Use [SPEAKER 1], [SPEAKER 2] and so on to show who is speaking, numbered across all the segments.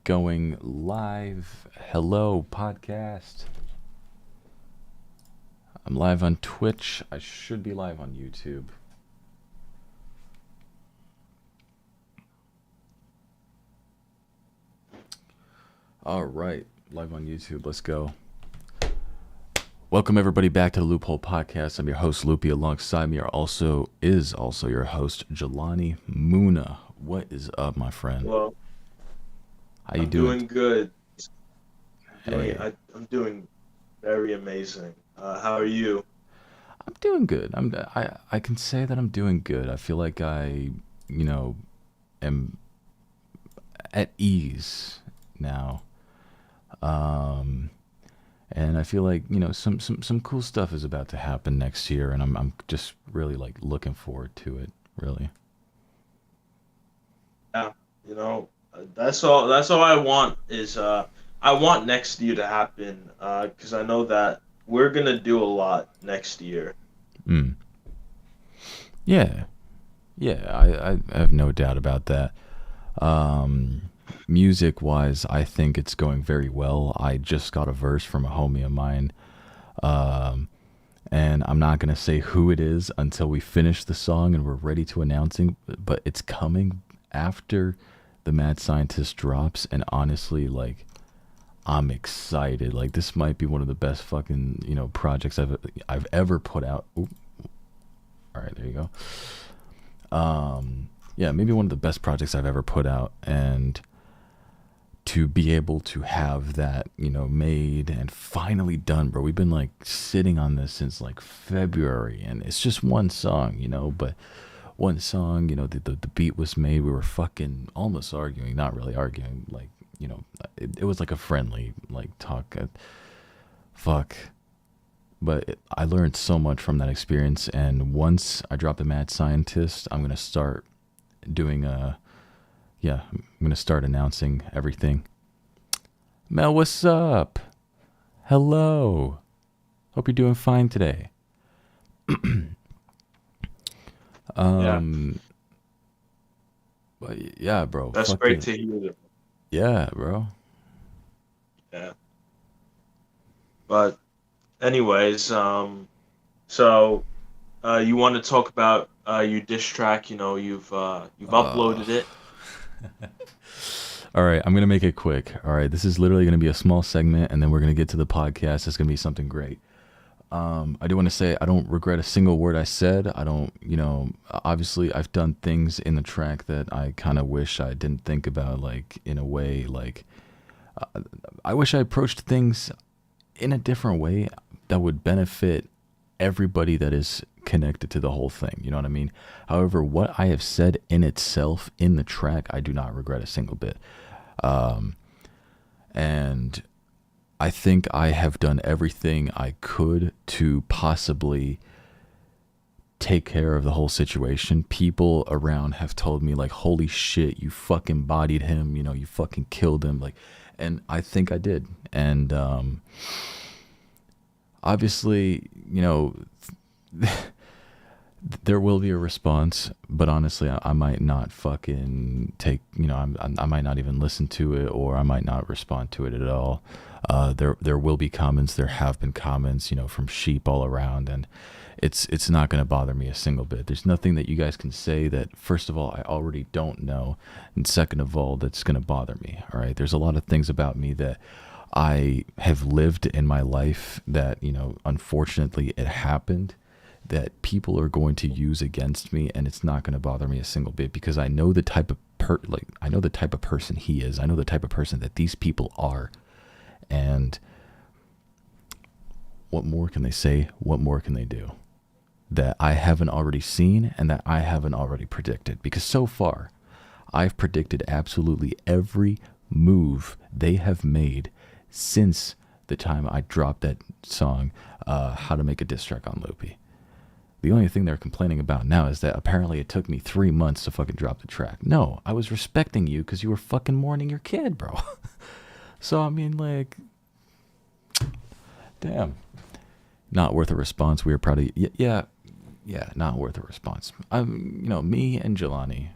[SPEAKER 1] going live. Hello, podcast. I'm live on Twitch. I should be live on YouTube. All right, live on YouTube. Let's go. Welcome everybody back to the Loophole Podcast. I'm your host Loopie. Alongside me is also your host Jelani Muna. What is up, my friend?
[SPEAKER 2] Hello.
[SPEAKER 1] How you doing?
[SPEAKER 2] Doing good.
[SPEAKER 1] Hey.
[SPEAKER 2] I'm doing very amazing. How are you?
[SPEAKER 1] I'm doing good. I can say that I'm doing good. I feel like I, am at ease now. And I feel like, some cool stuff is about to happen next year, and I'm just really like looking forward to it, really.
[SPEAKER 2] Yeah, that's all I want is I want next year to happen because I know that we're gonna do a lot next year.
[SPEAKER 1] Mm. Yeah. I have no doubt about that. Music wise, I think it's going very well. I just got a verse from a homie of mine. And I'm not going to say who it is until we finish the song and we're ready to announcing, but it's coming after the Mad Scientist drops. And honestly, like, I'm excited. Like, this might be one of the best fucking, projects I've ever put out. Ooh. All right, there you go. Yeah, maybe one of the best projects I've ever put out, and to be able to have that, made and finally done, bro. We've been like sitting on this since like February, and it's just one song, but one song, the beat was made. We were fucking almost arguing, not really arguing, like, it was like a friendly like talk. Fuck. But I learned so much from that experience, and once I drop the Mad Scientist, I'm gonna start doing I'm gonna start announcing everything. Mel, what's up? Hello. Hope you're doing fine today. But yeah, bro.
[SPEAKER 2] That's great to hear.
[SPEAKER 1] Yeah, bro.
[SPEAKER 2] Yeah. But anyways, so you want to talk about your diss track? You've uploaded it.
[SPEAKER 1] All right, I'm going to make it quick. All right, this is literally going to be a small segment, and then we're going to get to the podcast. It's going to be something great. I do want to say I don't regret a single word I said. I don't, obviously I've done things in the track that I kind of wish I didn't think about, like, in a way, like, I wish I approached things in a different way that would benefit everybody that is connected to the whole thing. You know what I mean? However, what I have said in itself in the track, I do not regret a single bit. And I think I have done everything I could to possibly take care of the whole situation. People around have told me, like, holy shit, you fucking bodied him, you fucking killed him, like, and I think I did. And obviously, there will be a response, but honestly, I might not fucking take, I might not even listen to it, or I might not respond to it at all. There will be comments. There have been comments, from sheep all around, and it's not going to bother me a single bit. There's nothing that you guys can say that, first of all, I already don't know, and second of all, that's going to bother me. All right, there's a lot of things about me that I have lived in my life that, unfortunately it happened, that people are going to use against me, and it's not going to bother me a single bit, because I know the type of I know the type of person he is. I know the type of person that these people are. And what more can they say? What more can they do that I haven't already seen and that I haven't already predicted? Because so far, I've predicted absolutely every move they have made since the time I dropped that song, How to Make a Diss Track on Loopie. The only thing they're complaining about now is that apparently it took me 3 months to fucking drop the track. No, I was respecting you because you were fucking mourning your kid, bro. So, I mean, like, damn. Not worth a response. We are proud of you. Yeah, not worth a response. Me and Jelani,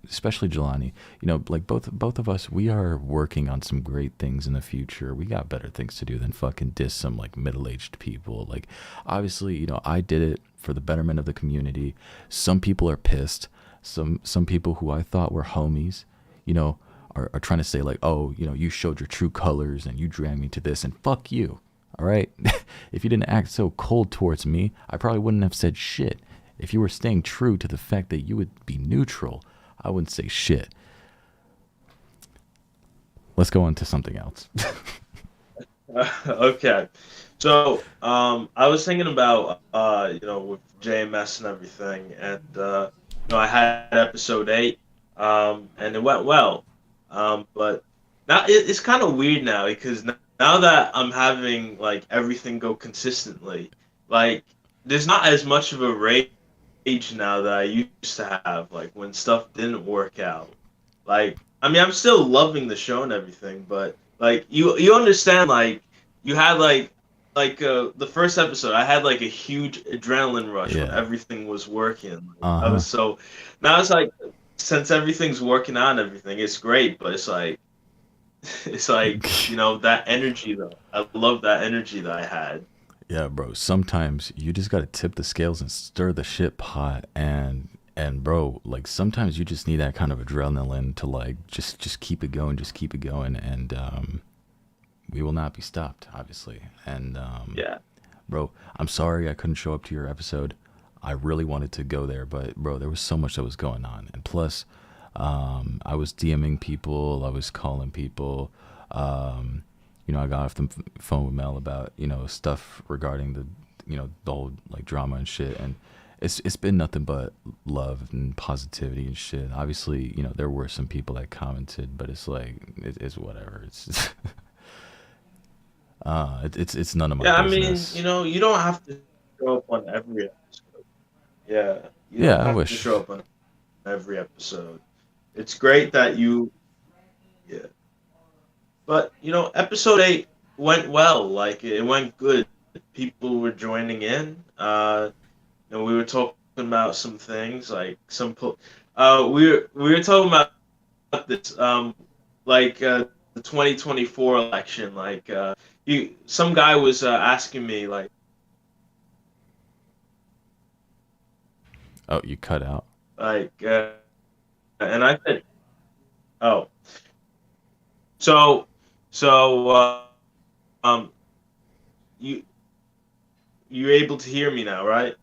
[SPEAKER 1] especially Jelani, you know, like both of us, we are working on some great things in the future. We got better things to do than fucking diss some like middle-aged people. Like, obviously, you know, I did it for the betterment of the community. Some people are pissed. Some people who I thought were homies, you know, are trying to say like, oh, you know, you showed your true colors and you dragged me to this, and fuck you. All right. If you didn't act so cold towards me, I probably wouldn't have said shit. If you were staying true to the fact that you would be neutral, I wouldn't say shit. Let's go on to something else.
[SPEAKER 2] Okay. So, I was thinking about, with JMS and everything, and I had episode 8, and it went well. But now it's kind of weird now because now that I'm having like everything go consistently, like there's not as much of a rage now that I used to have, like when stuff didn't work out. Like, I mean, I'm still loving the show and everything, but like you understand, like you had the first episode, I had like a huge adrenaline rush when
[SPEAKER 1] Yeah.
[SPEAKER 2] everything was working. I
[SPEAKER 1] Uh-huh.
[SPEAKER 2] was so now it's like since everything's working out and everything, it's great, but it's like that energy though. I love that energy that I had.
[SPEAKER 1] Yeah, bro. Sometimes you just gotta tip the scales and stir the shit pot, and bro, like sometimes you just need that kind of adrenaline to like just keep it going, just keep it going, and we will not be stopped, obviously. And
[SPEAKER 2] Yeah.
[SPEAKER 1] bro, I'm sorry I couldn't show up to your episode. I really wanted to go there, but bro, there was so much that was going on, and plus, I was DMing people, I was calling people. You know, I got off the phone with Mel about, you know, stuff regarding the whole like drama and shit, and it's been nothing but love and positivity and shit. Obviously, you know, there were some people that commented, but it's like it's whatever. It's it's none of my
[SPEAKER 2] Yeah, I mean,
[SPEAKER 1] business.
[SPEAKER 2] you don't have to show up on every episode. Yeah, you
[SPEAKER 1] Yeah,
[SPEAKER 2] don't
[SPEAKER 1] I
[SPEAKER 2] have to
[SPEAKER 1] wish.
[SPEAKER 2] show up on every episode. It's great that yeah. But, episode 8 went well. Like, it went good. People were joining in. We were talking about some things, like we were talking about this, the 2024 election. Like, some guy was asking me, like,
[SPEAKER 1] Oh, you cut out.
[SPEAKER 2] like, and I said, oh, so, so, um, you you're able to hear me now, right?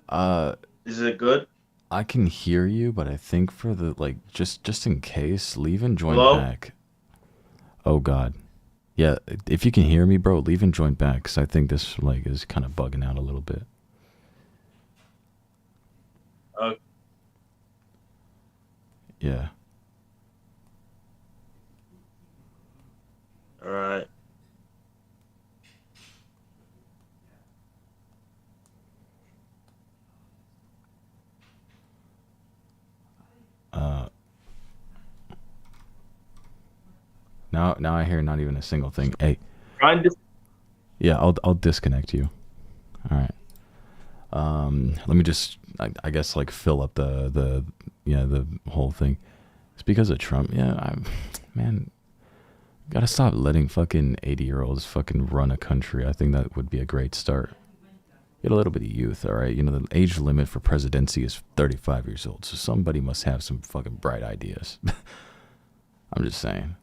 [SPEAKER 1] Uh,
[SPEAKER 2] Is it good?
[SPEAKER 1] I can hear you, but I think for the like just in case, leave and join
[SPEAKER 2] Hello?
[SPEAKER 1] back. Oh God. Yeah, if you can hear me, bro, leave and join back, because I think this like is kind of bugging out a little bit.
[SPEAKER 2] Uh,
[SPEAKER 1] Yeah.
[SPEAKER 2] all right.
[SPEAKER 1] Uh, now I hear not even a single thing. Hey,
[SPEAKER 2] Trying to.
[SPEAKER 1] yeah, I'll disconnect you. All right. Let me just I guess like fill up the whole thing. It's because of Trump. Yeah, man, gotta stop letting fucking 80-year-olds fucking run a country. I think that would be a great start. Get a little bit of youth, all right? You know, the age limit for presidency is 35 years old, so somebody must have some fucking bright ideas. I'm just saying.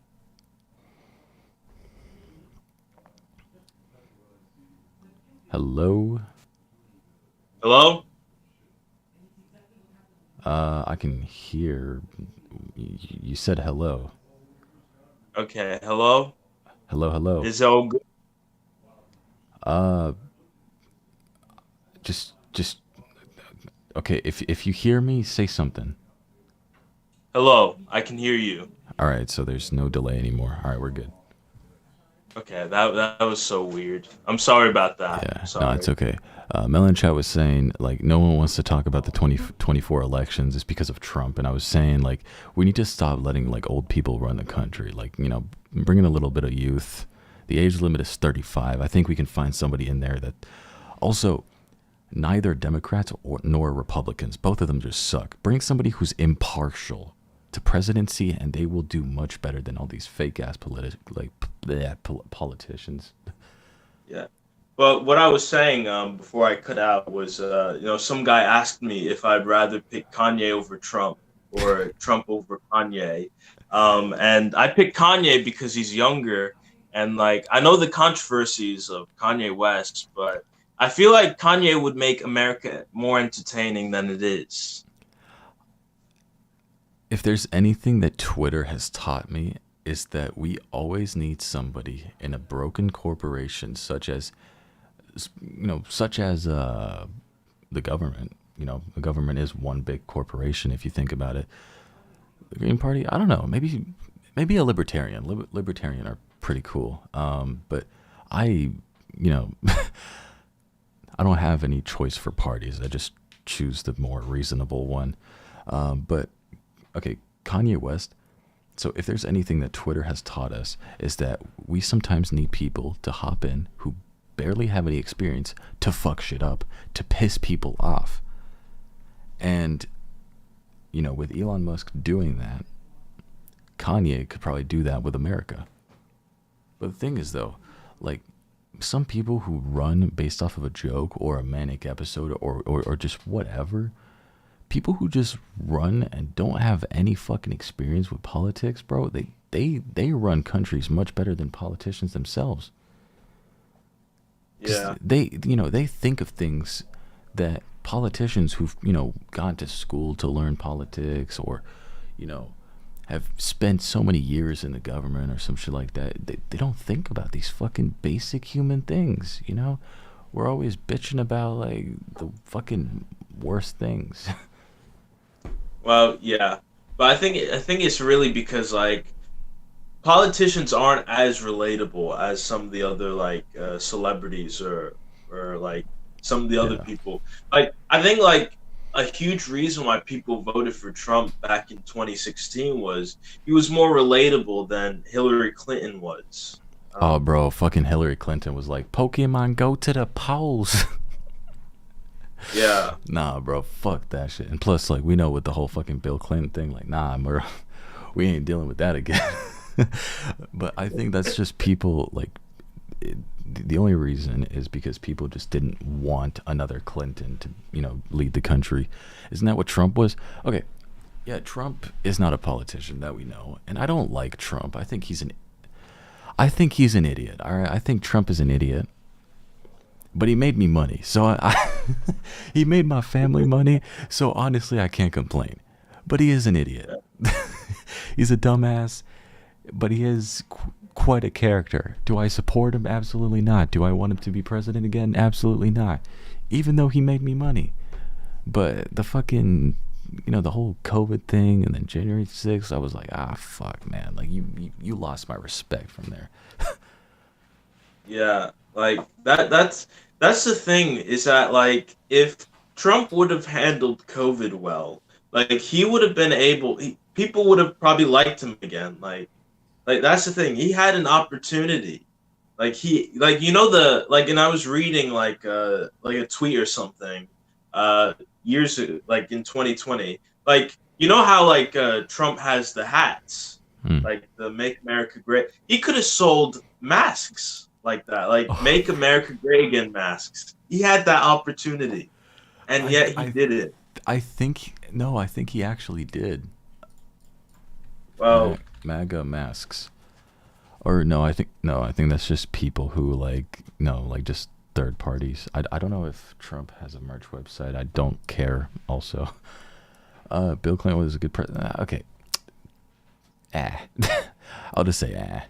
[SPEAKER 1] Hello?
[SPEAKER 2] Hello?
[SPEAKER 1] I can hear. You said hello.
[SPEAKER 2] Okay, hello?
[SPEAKER 1] Hello, hello.
[SPEAKER 2] Is it all good?
[SPEAKER 1] Uh, just okay. If you hear me, say something.
[SPEAKER 2] Hello, I can hear you.
[SPEAKER 1] All right, so there's no delay anymore. All right, we're good.
[SPEAKER 2] Okay, that was so weird. I'm sorry about that.
[SPEAKER 1] Yeah, no, it's
[SPEAKER 2] Sorry.
[SPEAKER 1] okay. Melon Chat was saying like no one wants to talk about the 2024 elections. It's because of Trump, and I was saying like we need to stop letting like old people run the country. Like, you know, bring in a little bit of youth. The age limit is 35. I think we can find somebody in there that also neither Democrats nor Republicans. Both of them just suck. Bring somebody who's impartial. to presidency, and they will do much better than all these fake ass politicians.
[SPEAKER 2] Yeah. But what I was saying before I cut out was, some guy asked me if I'd rather pick Kanye over Trump or Trump over Kanye. And I picked Kanye because he's younger. And like, I know the controversies of Kanye West, but I feel like Kanye would make America more entertaining than it is.
[SPEAKER 1] If there's anything that Twitter has taught me, is that we always need somebody in a broken corporation, such as the government. The government is one big corporation if you think about it. The Green Party, I don't know, maybe a libertarian. Libertarian are pretty cool. But I, I don't have any choice for parties. I just choose the more reasonable one. But okay, Kanye West. So if there's anything that Twitter has taught us, is that we sometimes need people to hop in who barely have any experience to fuck shit up, to piss people off. And, with Elon Musk doing that, Kanye could probably do that with America. But the thing is, though, like, some people who run based off of a joke or a manic episode or just whatever, people who just run and don't have any fucking experience with politics, bro, they run countries much better than politicians themselves.
[SPEAKER 2] Yeah.
[SPEAKER 1] They think of things that politicians who've, gone to school to learn politics or, have spent so many years in the government or some shit like that, they don't think about these fucking basic human things, We're always bitching about, like, the fucking worst things.
[SPEAKER 2] Well, yeah. But I think it's really because, like, politicians aren't as relatable as some of the other, like, celebrities or like some of the other people. Like, I think, like, a huge reason why people voted for Trump back in 2016 was he was more relatable than Hillary Clinton was.
[SPEAKER 1] Oh, bro, fucking Hillary Clinton was like, Pokemon, go to the polls.
[SPEAKER 2] Yeah.
[SPEAKER 1] Nah, bro, fuck that shit. And plus, like, we know with the whole fucking Bill Clinton thing, like, nah, we ain't dealing with that again. But I think that's just people, like, the only reason is because people just didn't want another Clinton to, lead the country. Isn't that what Trump was? Okay, yeah, Trump is not a politician, that we know, and I don't like Trump. I think he's an idiot. All right, I think Trump is an idiot. But he made me money, so he made my family money. So honestly, I can't complain. But he is an idiot. He's a dumbass, but he is quite a character. Do I support him? Absolutely not. Do I want him to be president again? Absolutely not. Even though he made me money. But the fucking, the whole COVID thing and then January 6th, I was like, fuck, man. Like, you lost my respect from there.
[SPEAKER 2] Yeah, like, that's the thing, is that, like, if Trump would have handled COVID well, like, he would have been people would have probably liked him again. Like that's the thing. He had an opportunity. And I was reading like a tweet or something, years ago, like in 2020. Like, how like Trump has the hats, like the Make America Great. He could have sold masks like that, like Make America Great Again masks. He had that opportunity, and yet he did it.
[SPEAKER 1] I think he actually did.
[SPEAKER 2] Well,
[SPEAKER 1] MAGA masks, or no, I think that's just people who like just third parties. I don't know if Trump has a merch website. I don't care. Also, Bill Clinton was a good president. Okay, I'll just say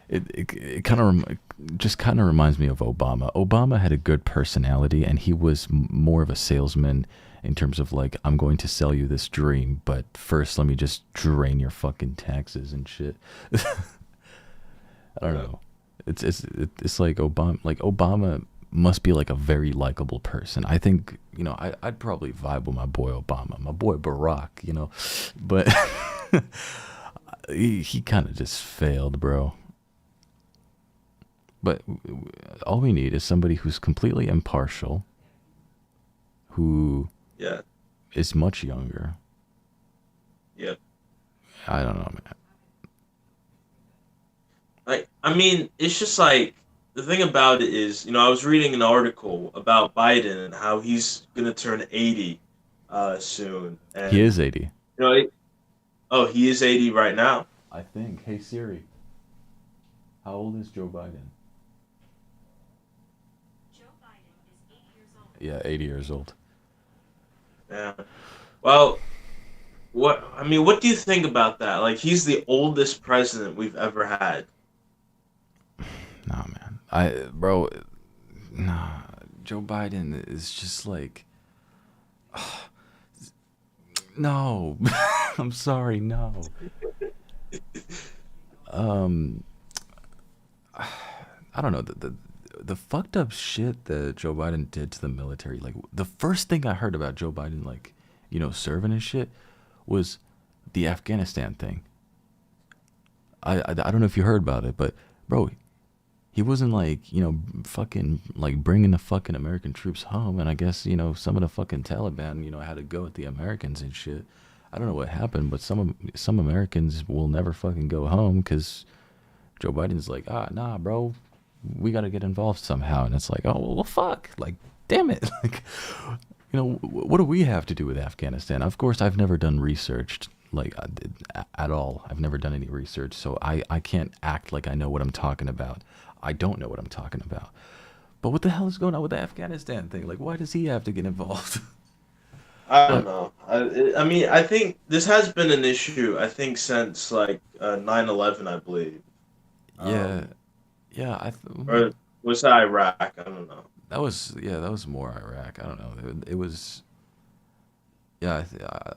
[SPEAKER 1] It kind of reminds me of Obama. Obama had a good personality, and he was more of a salesman in terms of like, I'm going to sell you this dream, but first let me just drain your fucking taxes and shit. I don't know. It's like Obama. Like, Obama must be like a very likable person. I think I'd probably vibe with my boy Obama, my boy Barack. But he kind of just failed, bro. But all we need is somebody who's completely impartial, who is much younger.
[SPEAKER 2] Yep.
[SPEAKER 1] I don't know, man.
[SPEAKER 2] Like, I mean, it's just like the thing about it is, I was reading an article about Biden and how he's gonna turn 80 soon,
[SPEAKER 1] He
[SPEAKER 2] and
[SPEAKER 1] is 80.
[SPEAKER 2] oh, he is 80 right now.
[SPEAKER 1] I think. Hey Siri, how old is Joe Biden? Yeah, 80 years old.
[SPEAKER 2] Yeah. Well, what do you think about that? Like, he's the oldest president we've ever had.
[SPEAKER 1] Nah, man. Bro, nah. Joe Biden is just like, no. I'm sorry, no. Um, I don't know the fucked up shit that Joe Biden did to the military. Like the first thing I heard about Joe Biden, like serving and shit, was the Afghanistan thing. I don't know if you heard about it, but bro, he wasn't like fucking like bringing the fucking American troops home, and I guess some of the fucking Taliban had to go at the Americans and shit. I don't know what happened, but some Americans will never fucking go home because Joe Biden's like, nah, bro, we got to get involved somehow, and it's like, oh well, fuck, like, damn it, like, what do we have to do with Afghanistan? Of course, I've never done research like at all. I've never done any research, so I can't act like I know what I'm talking about. I don't know what I'm talking about. But what the hell is going on with the Afghanistan thing? Like, why does he have to get involved?
[SPEAKER 2] I don't
[SPEAKER 1] But
[SPEAKER 2] know. I mean, I think this has been an issue. I think since like 9/11, I believe.
[SPEAKER 1] yeah,
[SPEAKER 2] Um,
[SPEAKER 1] yeah,
[SPEAKER 2] or was that Iraq? I don't know.
[SPEAKER 1] that was more Iraq. I don't know. It was yeah.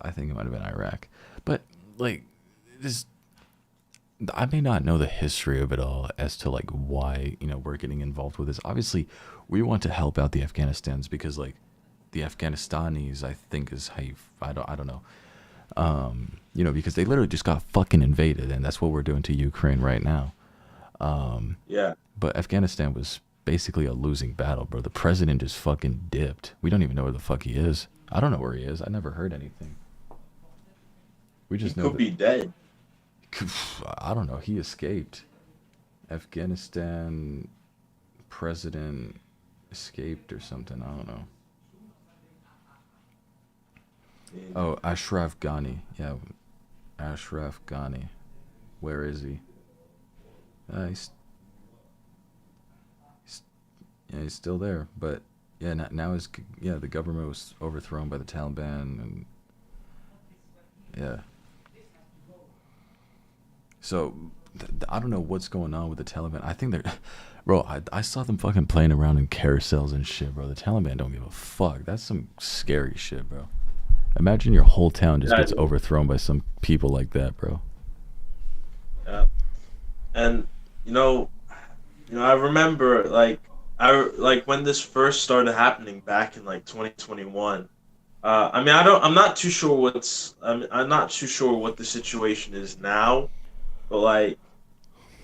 [SPEAKER 1] I think it might have been Iraq, but like this. I may not know the history of it all as to like why we're getting involved with this. Obviously, we want to help out the Afghanistans because like the Afghanistanis, I think is how I don't know. Because they literally just got fucking invaded, and that's what we're doing to Ukraine right now.
[SPEAKER 2] Yeah.
[SPEAKER 1] But Afghanistan was basically a losing battle, bro. The president just fucking dipped. We don't even know where the fuck he is. I don't know where he is. I never heard anything. We
[SPEAKER 2] He
[SPEAKER 1] just know
[SPEAKER 2] could
[SPEAKER 1] that
[SPEAKER 2] be dead.
[SPEAKER 1] I don't know. He escaped. Afghanistan president escaped or something. I don't know.
[SPEAKER 2] And
[SPEAKER 1] Oh, Ashraf Ghani. Yeah, Ashraf Ghani. Where is he? He's yeah, he's still there, but yeah, now the government was overthrown by the Taliban, and yeah. So I don't know what's going on with the Taliban. I think they're, bro. I saw them fucking playing around in carousels and shit, bro. The Taliban don't give a fuck. That's some scary shit, bro. Imagine your whole town just
[SPEAKER 2] yeah,
[SPEAKER 1] gets overthrown by some people like that, bro.
[SPEAKER 2] yeah. And you know, I remember like when this first started happening back in like 2021. I mean, I'm not too sure I'm not too sure what the situation is now, but like,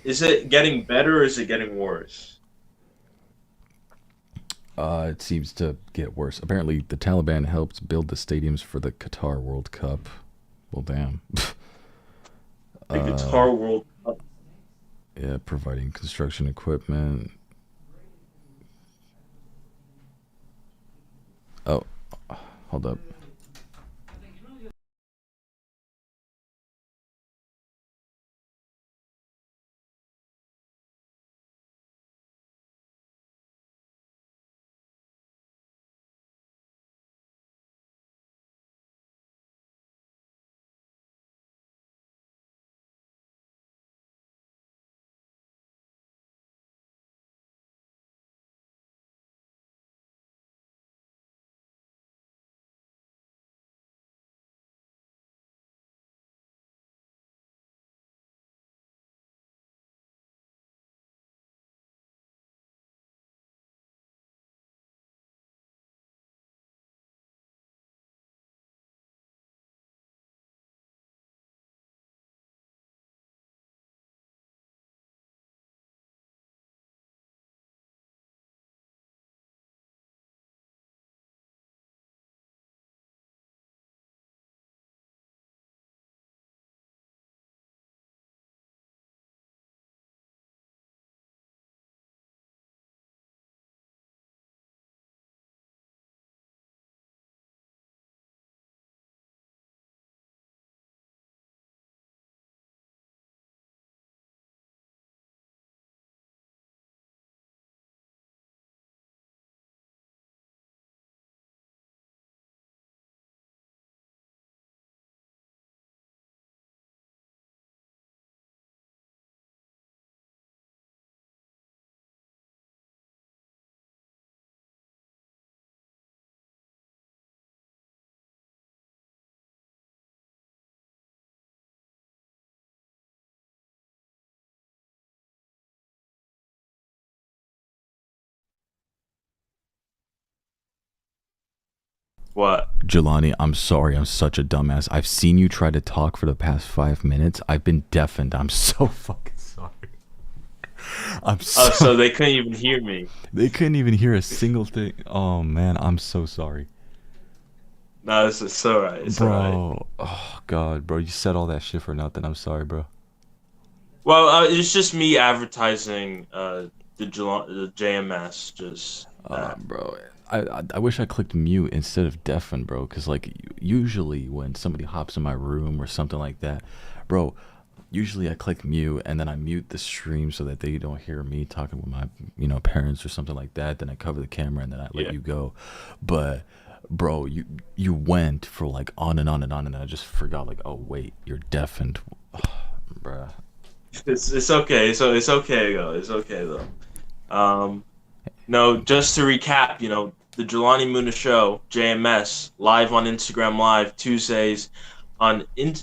[SPEAKER 2] is it getting better or is it getting worse?
[SPEAKER 1] It seems to get worse. Apparently, the Taliban helped build the stadiums for the Qatar World Cup. Well, damn.
[SPEAKER 2] The
[SPEAKER 1] uh,
[SPEAKER 2] Guitar World Cup.
[SPEAKER 1] yeah, providing construction equipment. Oh, hold up.
[SPEAKER 2] What?
[SPEAKER 1] Jelani, I'm sorry. I'm such a dumbass. I've seen you try to talk for the past 5 minutes. I've been deafened. I'm so fucking sorry. I'm
[SPEAKER 2] Oh,
[SPEAKER 1] so.
[SPEAKER 2] so they couldn't even hear me.
[SPEAKER 1] They couldn't even hear a single thing. Oh man, I'm so sorry,
[SPEAKER 2] No, it's all right. It's all right.
[SPEAKER 1] bro. Oh god, bro, you said all that shit for nothing. I'm sorry, bro.
[SPEAKER 2] Well, it's just me advertising the JMS. Just that.
[SPEAKER 1] Bro, I wish I clicked mute instead of deafen, bro. Cause like usually when somebody hops in my room or something like that, bro. Usually I click mute and then I mute the stream so that they don't hear me talking with my parents or something like that. Then I cover the camera and then I let
[SPEAKER 2] Yeah.
[SPEAKER 1] you go. But bro, you went for like on and on and on and I just forgot like, oh wait, you're deafened, bruh.
[SPEAKER 2] It's okay. So it's okay though. It's okay though. Um, no, just to recap, the Jelani Muna Show, JMS, live on Instagram Live on in,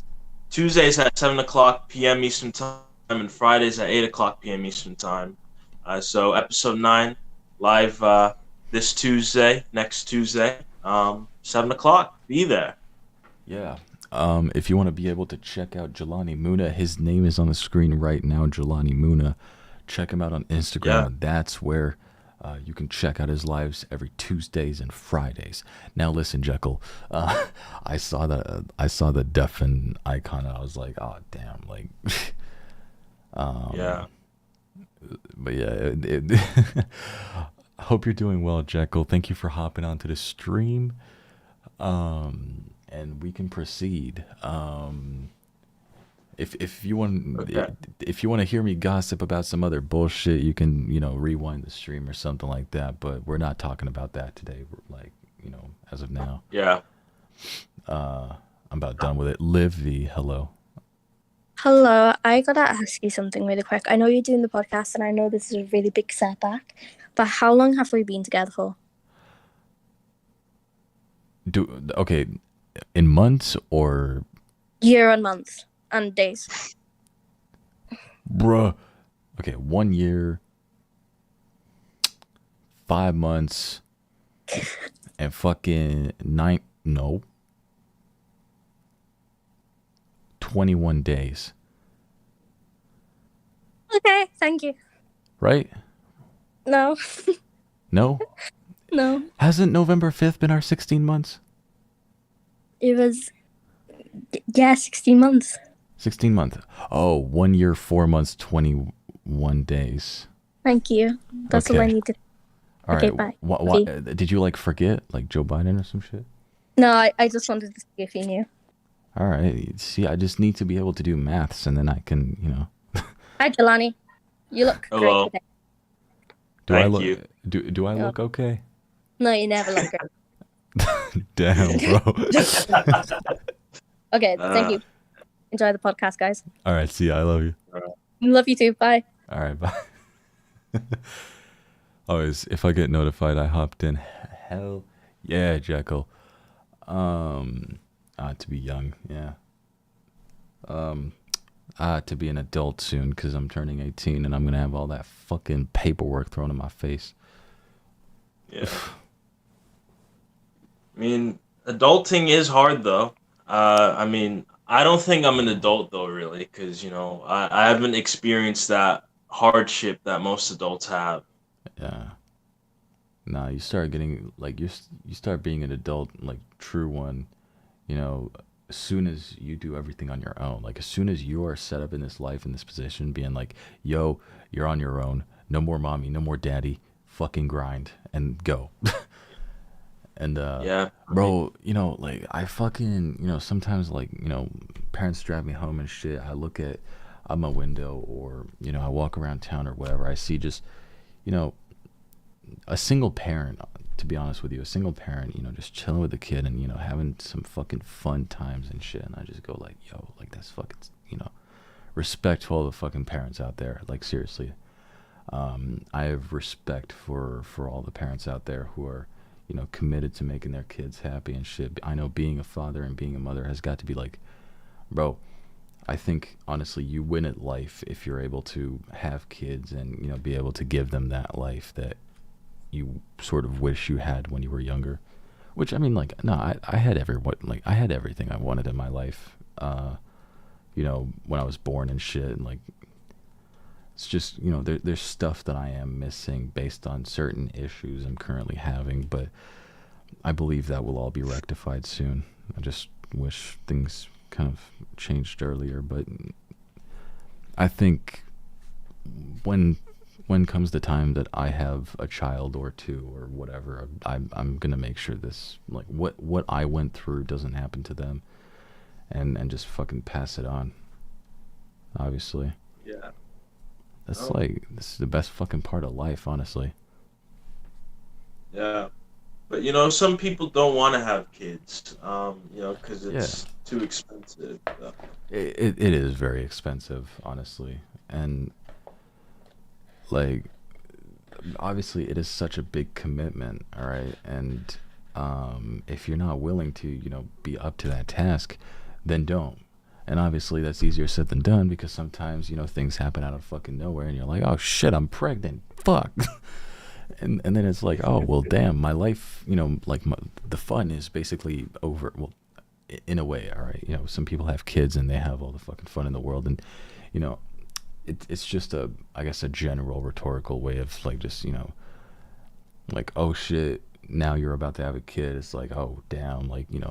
[SPEAKER 2] Tuesdays at 7 o'clock p.m. Eastern Time and Fridays at 8 o'clock p.m. Eastern Time. So episode 9 live this Tuesday, next Tuesday, 7 o'clock. Be there.
[SPEAKER 1] Yeah. If you want to be able to check out Jelani Muna, his name is on the screen right now, Jelani Muna. Check him out on Instagram.
[SPEAKER 2] Yeah.
[SPEAKER 1] And that's where you can check out his lives every Tuesdays and Fridays. Now listen, Jekyll. I saw the deafen icon and I was like, oh damn, like.
[SPEAKER 2] Yeah.
[SPEAKER 1] But yeah, I hope you're doing well, Jekyll. Thank you for hopping onto the stream. And we can proceed. If you want
[SPEAKER 2] Okay.
[SPEAKER 1] if you want to hear me gossip about some other bullshit, you can rewind the stream or something like that. But we're not talking about that today. We're like as of now,
[SPEAKER 2] Yeah.
[SPEAKER 1] I'm about done with it. Livy, hello.
[SPEAKER 3] Hello, I gotta ask you something really quick. I know you're doing the podcast and I know this is a really big setback, but how long have we been together for?
[SPEAKER 1] Okay, in months or
[SPEAKER 3] Year and months and days.
[SPEAKER 1] bruh? Okay, 1 year, 5 months, and fucking 21 days.
[SPEAKER 3] Okay, thank you.
[SPEAKER 1] Right?
[SPEAKER 3] No,
[SPEAKER 1] No?
[SPEAKER 3] no.
[SPEAKER 1] Hasn't November 5th been our 16 months?
[SPEAKER 3] It was, 16 months.
[SPEAKER 1] 16 months. Oh, 1 year, 4 months, 21 days.
[SPEAKER 3] Thank you. That's all I
[SPEAKER 1] Okay.
[SPEAKER 3] needed.
[SPEAKER 1] All
[SPEAKER 3] Okay,
[SPEAKER 1] right.
[SPEAKER 3] bye.
[SPEAKER 1] Did you like forget like Joe Biden or some shit?
[SPEAKER 3] No, I just wanted to see if you knew.
[SPEAKER 1] All right. See, I just need to be able to do maths and then I can,
[SPEAKER 3] Hi, Jelani. You look
[SPEAKER 2] Hello.
[SPEAKER 3] great today.
[SPEAKER 1] do I
[SPEAKER 2] Thank
[SPEAKER 1] look
[SPEAKER 2] you.
[SPEAKER 1] do I look okay?
[SPEAKER 3] No, you never look great.
[SPEAKER 1] Damn, bro.
[SPEAKER 3] Okay,
[SPEAKER 2] Uh,
[SPEAKER 3] thank you. Enjoy the podcast, guys.
[SPEAKER 1] All right, see ya. I love you.
[SPEAKER 3] Love you too. Bye.
[SPEAKER 1] All right, bye. Always, if I get notified, I hopped in. Hell yeah, Jekyll. To be young, yeah. To be an adult soon because I'm turning 18 and I'm gonna have all that fucking paperwork thrown in my face.
[SPEAKER 2] Yeah. I mean, adulting is hard though. I don't think I'm an adult though, really, because I haven't experienced that hardship that most adults have.
[SPEAKER 1] Yeah. Nah, you start getting like you start being an adult, like true one, as soon as you do everything on your own. Like as soon as you are set up in this life, in this position, being like, yo, you're on your own. No more mommy, no more daddy. Fucking grind and go. And
[SPEAKER 2] Yeah.
[SPEAKER 1] bro, like I fucking, sometimes like, parents drive me home and shit. I look out my window or, I walk around town or whatever. I see just, a single parent, to be honest with you, a single parent, just chilling with the kid and, having some fucking fun times and shit. And I just go like, yo, like that's fucking, respect to all the fucking parents out there. Like seriously. I have respect for all the parents out there who are, committed to making their kids happy and shit. I know being a father and being a mother has got to be like, bro, I think honestly you win at life if you're able to have kids and, be able to give them that life that you sort of wish you had when you were younger. Which I mean, like, no, I had I had everything I wanted in my life. When I was born and shit, and like, it's just there's stuff that I am missing based on certain issues I'm currently having, but I believe that will all be rectified soon. I just wish things kind of changed earlier, but I think when comes the time that I have a child or two or whatever, I'm gonna make sure this, like, what I went through doesn't happen to them, and just fucking pass it on. Obviously,
[SPEAKER 2] Yeah.
[SPEAKER 1] that's
[SPEAKER 2] Oh.
[SPEAKER 1] like this is the best fucking part of life, honestly.
[SPEAKER 2] Yeah. But some people don't want to have kids, because
[SPEAKER 1] Yeah,
[SPEAKER 2] it's too expensive.
[SPEAKER 1] it is very expensive, honestly, and like obviously it is such a big commitment, all right, and if you're not willing to be up to that task, then don't. And obviously that's easier said than done, because sometimes things happen out of fucking nowhere and you're like, oh shit, I'm pregnant, fuck. And then it's like, oh well, damn, my life, like the fun is basically over. Well, in a way, all right, some people have kids and they have all the fucking fun in the world, and you know it's just I guess a general rhetorical way of like, just like, oh shit, now you're about to have a kid. It's like, oh damn, like,
[SPEAKER 2] Yeah.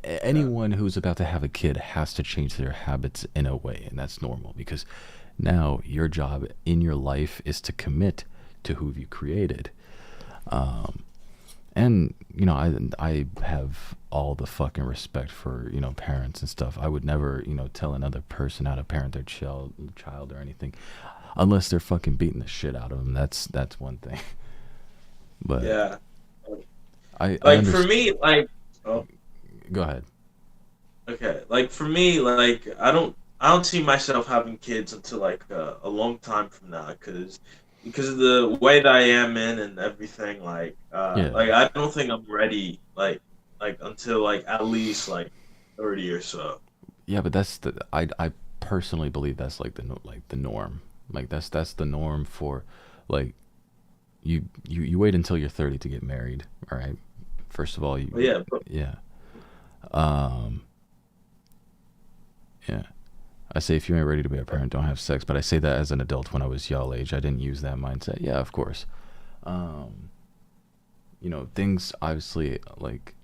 [SPEAKER 1] anyone who's about to have a kid has to change their habits in a way, and that's normal, because now your job in your life is to commit to who you created. um, and I have all the fucking respect for parents and stuff. I would never tell another person how to parent their child or anything, unless they're fucking beating the shit out of them. That's one thing. But
[SPEAKER 2] Yeah.
[SPEAKER 1] I
[SPEAKER 2] Like for
[SPEAKER 1] understand.
[SPEAKER 2] me, like, oh,
[SPEAKER 1] Go ahead.
[SPEAKER 2] okay, like for me, like I don't see myself having kids until like a long time from now, because of the way that I am in and everything.
[SPEAKER 1] Yeah,
[SPEAKER 2] Like I don't think I'm ready. Like until like at least like 30 or so.
[SPEAKER 1] yeah, but I personally believe that's like like the norm. Like that's the norm for, like, you wait until you're 30 to get married. All right. First of all,
[SPEAKER 2] But yeah,
[SPEAKER 1] yeah. Um, yeah. I say if you ain't ready to be a parent, don't have sex. But I say that as an adult. When I was y'all age, I didn't use that mindset. Yeah, of course. Um, things obviously, like,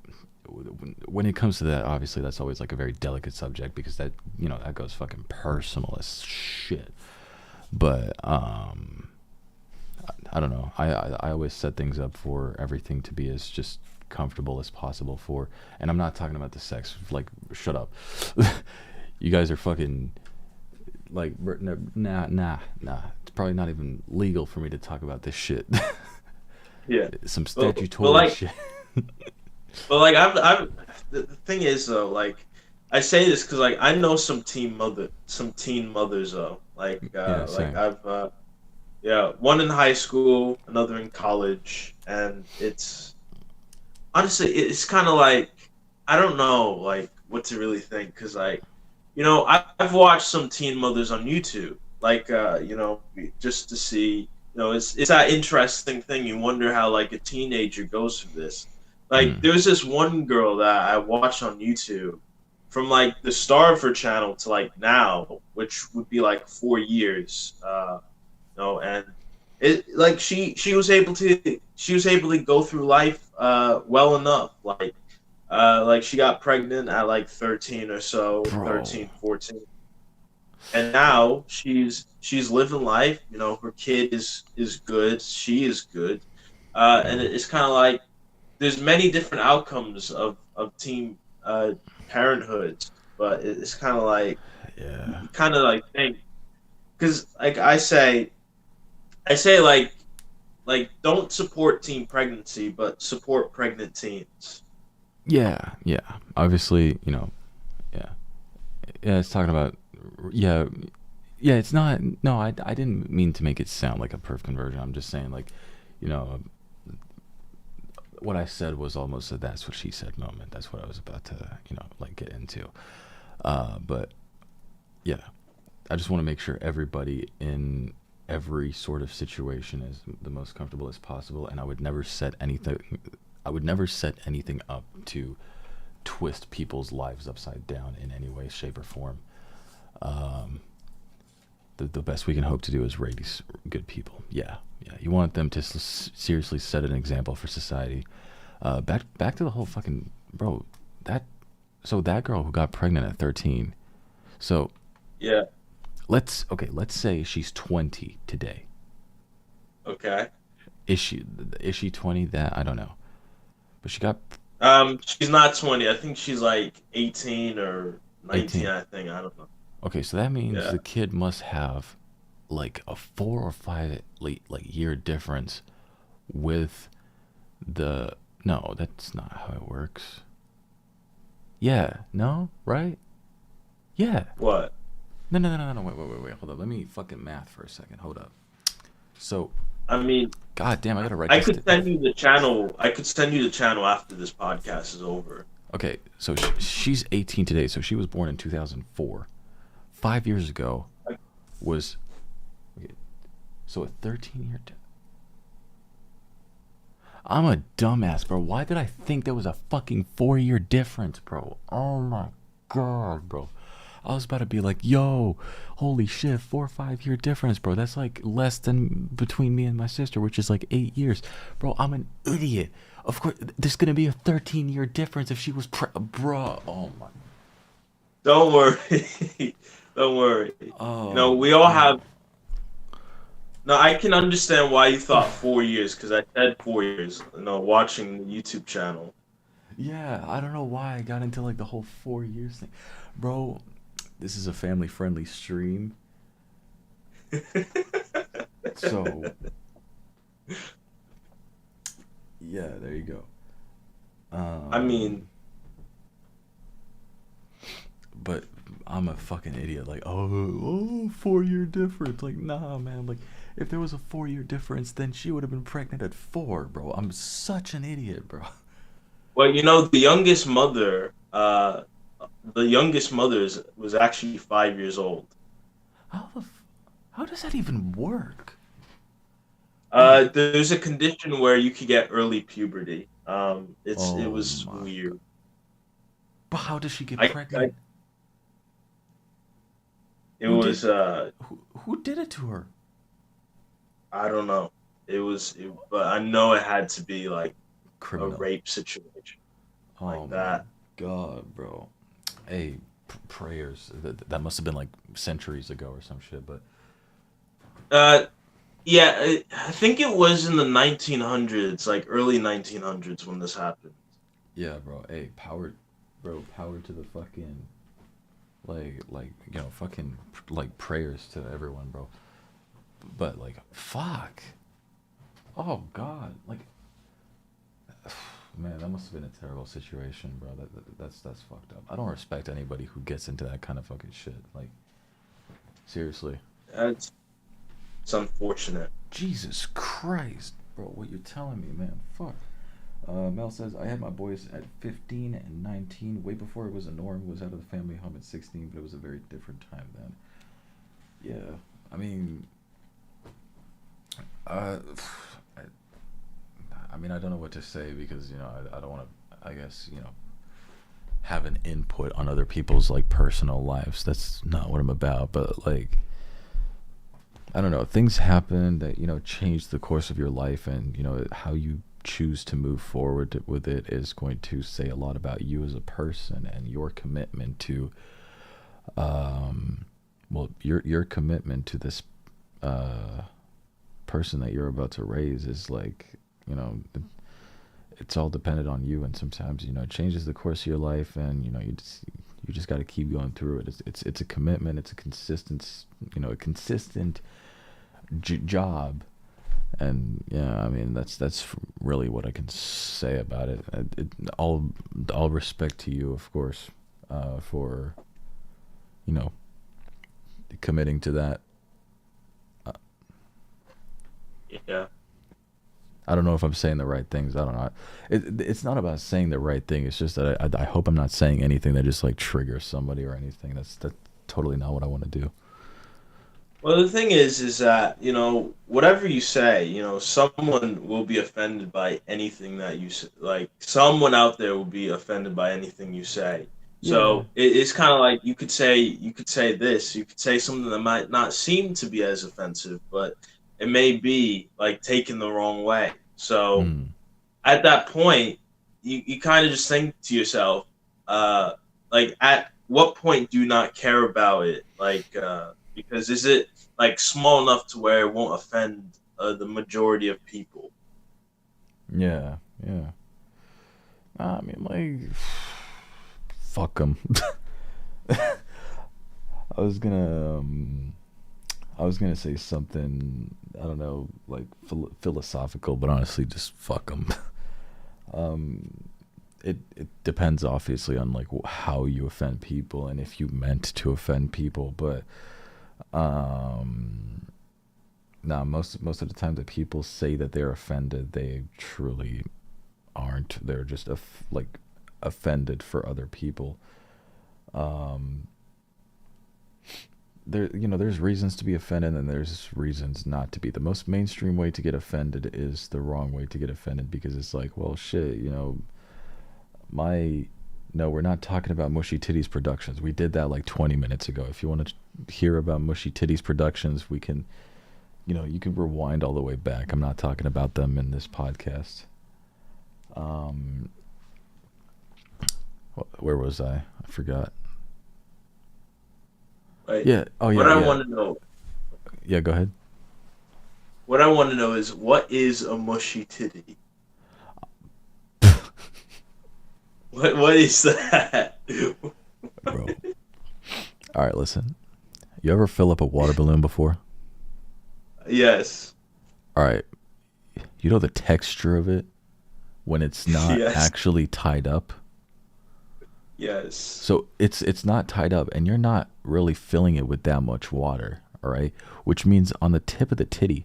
[SPEAKER 1] when it comes to that, obviously that's always like a very delicate subject, because that goes fucking personal as shit. But I don't know. I always set things up for everything to be as just comfortable as possible for, and I'm not talking about the sex. Like, shut up. You guys are fucking, like, nah. It's probably not even legal for me to talk about this shit.
[SPEAKER 2] yeah.
[SPEAKER 1] Some
[SPEAKER 2] But
[SPEAKER 1] statutory
[SPEAKER 2] like
[SPEAKER 1] shit.
[SPEAKER 2] I've the thing is though, like I say this because like I know some teen mothers though.
[SPEAKER 1] Yeah,
[SPEAKER 2] Like
[SPEAKER 1] same.
[SPEAKER 2] I've yeah, one in high school, another in college, and it's honestly it's kind of like I don't know like what to really think, because like I've watched some teen mothers on YouTube, like just to see, it's that interesting thing. You wonder how like a teenager goes through this. Like
[SPEAKER 1] Mm.
[SPEAKER 2] there was this one girl that I watched on YouTube from like the start of her channel to like now, which would be like 4 years. And it like she was able to go through life well enough. Like she got pregnant at like 13 or so,
[SPEAKER 1] Bro.
[SPEAKER 2] 13, 14, and now she's living life. Her kid is good. She is good. And
[SPEAKER 1] Bro.
[SPEAKER 2] it's kind of like there's many different outcomes of teen parenthood, but it's kind of like
[SPEAKER 1] Yeah.
[SPEAKER 2] you kind of like think, because like I say like don't support teen pregnancy, but support pregnant teens.
[SPEAKER 1] Yeah. Yeah. Obviously, yeah. Yeah, it's talking about, yeah. Yeah, it's not, no, I didn't mean to make it sound like a perf conversion. I'm just saying, like, you know, what I said was almost a that's what she said moment. That's what I was about to, like, get into. But yeah, I just want to make sure every sort of situation as the most comfortable as possible, and I would never set anything. I would never set anything up to twist people's lives upside down in any way, shape, or form. The best we can hope to do is raise good people. Yeah. You want them to seriously set an example for society. Back to the whole fucking bro. That girl who got pregnant at 13. So
[SPEAKER 2] Yeah.
[SPEAKER 1] let's say she's 20 today.
[SPEAKER 2] Okay.
[SPEAKER 1] Is she 20? That I don't know. But she got.
[SPEAKER 2] She's not 20. I think she's like 18 or 19.
[SPEAKER 1] 18.
[SPEAKER 2] I think. I don't know.
[SPEAKER 1] Okay, so that means the kid must have like a 4 or 5 year difference with the. No, that's not how it works. Yeah. No. Right. Yeah.
[SPEAKER 2] What?
[SPEAKER 1] No. Wait. Hold up. Let me fucking math for a second. Hold up. So.
[SPEAKER 2] I mean.
[SPEAKER 1] God damn, I gotta write.
[SPEAKER 2] I could send you the channel. I could send you the channel after this podcast is over.
[SPEAKER 1] Okay, so she's 18 today. So she was born in 2004. 5 years ago was. Okay, so a 13-year. I'm a dumbass, bro. Why did I think there was a fucking 4-year difference, bro? Oh my god, bro. I was about to be like, yo, holy shit, 4 or 5 year difference, bro. That's like less than between me and my sister, which is like 8 years. Bro, I'm an idiot. Of course, there's going to be a 13-year difference if she was bro. Oh my.
[SPEAKER 2] Don't worry. Don't worry.
[SPEAKER 1] Oh,
[SPEAKER 2] we all have. No, I can understand why you thought 4 years, because I said 4 years, watching the YouTube channel.
[SPEAKER 1] Yeah, I don't know why I got into like the whole 4 years thing. Bro, this is a family-friendly stream. So, yeah, there you go.
[SPEAKER 2] I mean,
[SPEAKER 1] but I'm a fucking idiot. Like, 4 year difference. Like, nah, man. Like, if there was a 4 year difference, then she would have been pregnant at 4, bro. I'm such an idiot, bro.
[SPEAKER 2] Well, the youngest mother, was actually 5 years old.
[SPEAKER 1] How does that even work?
[SPEAKER 2] There's a condition where you could get early puberty. It was weird.
[SPEAKER 1] But how does she get pregnant? Who did it to her?
[SPEAKER 2] I don't know. But I know it had to be like
[SPEAKER 1] criminal.
[SPEAKER 2] A rape situation. Like that.
[SPEAKER 1] God, bro. Hey, prayers. That must have been like centuries ago or some shit, but.
[SPEAKER 2] Yeah, I think it was in the 1900s, like early 1900s when this happened.
[SPEAKER 1] Yeah, bro. Hey, power to the fucking, fucking, like, prayers to everyone, bro. But, like, fuck. Oh, God. Like, man, that must have been a terrible situation, bro. That's fucked up. I don't respect anybody who gets into that kind of fucking shit. Like, seriously.
[SPEAKER 2] It's unfortunate.
[SPEAKER 1] Jesus Christ, bro. What you're telling me, man. Fuck. Mel says, I had my boys at 15 and 19, way before it was a norm. Was out of the family home at 16, but it was a very different time then. Yeah, I mean, I don't know what to say because, I don't want to, I guess, have an input on other people's, like, personal lives. That's not what I'm about, but, like, I don't know, things happen that, change the course of your life, and, how you choose to move forward with it is going to say a lot about you as a person and your commitment to, your commitment to this person that you're about to raise is like, it's all dependent on you, and sometimes, it changes the course of your life, and, you just got to keep going through it. It's a commitment. It's a consistent job, and yeah, I mean that's really what I can say about it. All respect to you, of course, for committing to that.
[SPEAKER 2] Yeah.
[SPEAKER 1] I don't know if I'm saying the right things. I don't know. It's not about saying the right thing. It's just that I hope I'm not saying anything that just like triggers somebody or anything. That's totally not what I want to do.
[SPEAKER 2] Well, the thing is that, whatever you say, someone will be offended by anything that you say. Like, someone out there will be offended by anything you say.
[SPEAKER 1] Yeah.
[SPEAKER 2] So it's kind of like you could say this, you could say something that might not seem to be as offensive, but it may be like taken the wrong way. So
[SPEAKER 1] Mm.
[SPEAKER 2] at that point, you kind of just think to yourself, like, at what point do you not care about it? Like, because is it like small enough to where it won't offend the majority of people?
[SPEAKER 1] Yeah. Yeah. I mean, like, fuck them. I was gonna, I was gonna say something. I don't know, like philosophical, but honestly, just fuck them. um, it depends obviously on like how you offend people and if you meant to offend people, but um, nah, most of the time that people say that they're offended, they truly aren't. They're just like offended for other people. Um, there's reasons to be offended and there's reasons not to be. The most mainstream way to get offended is the wrong way to get offended, because it's like, well, shit, my no, we're not talking about Mushy Titties Productions. We did that like 20 minutes ago. If you want to hear about Mushy Titties Productions, we can, you can rewind all the way back. I'm not talking about them in this podcast. Um, where was I forgot.
[SPEAKER 2] Right?
[SPEAKER 1] Yeah. Oh
[SPEAKER 2] What
[SPEAKER 1] yeah,
[SPEAKER 2] I
[SPEAKER 1] yeah.
[SPEAKER 2] want to know,
[SPEAKER 1] Yeah, go ahead.
[SPEAKER 2] what I want to know is, what is a mushy titty? What is that?
[SPEAKER 1] Bro. All right, listen. You ever fill up a water balloon before?
[SPEAKER 2] Yes.
[SPEAKER 1] All right. You know the texture of it when it's not
[SPEAKER 2] Yes.
[SPEAKER 1] actually tied up?
[SPEAKER 2] Yes.
[SPEAKER 1] So it's not tied up and you're not really filling it with that much water, all right? Which means on the tip of the titty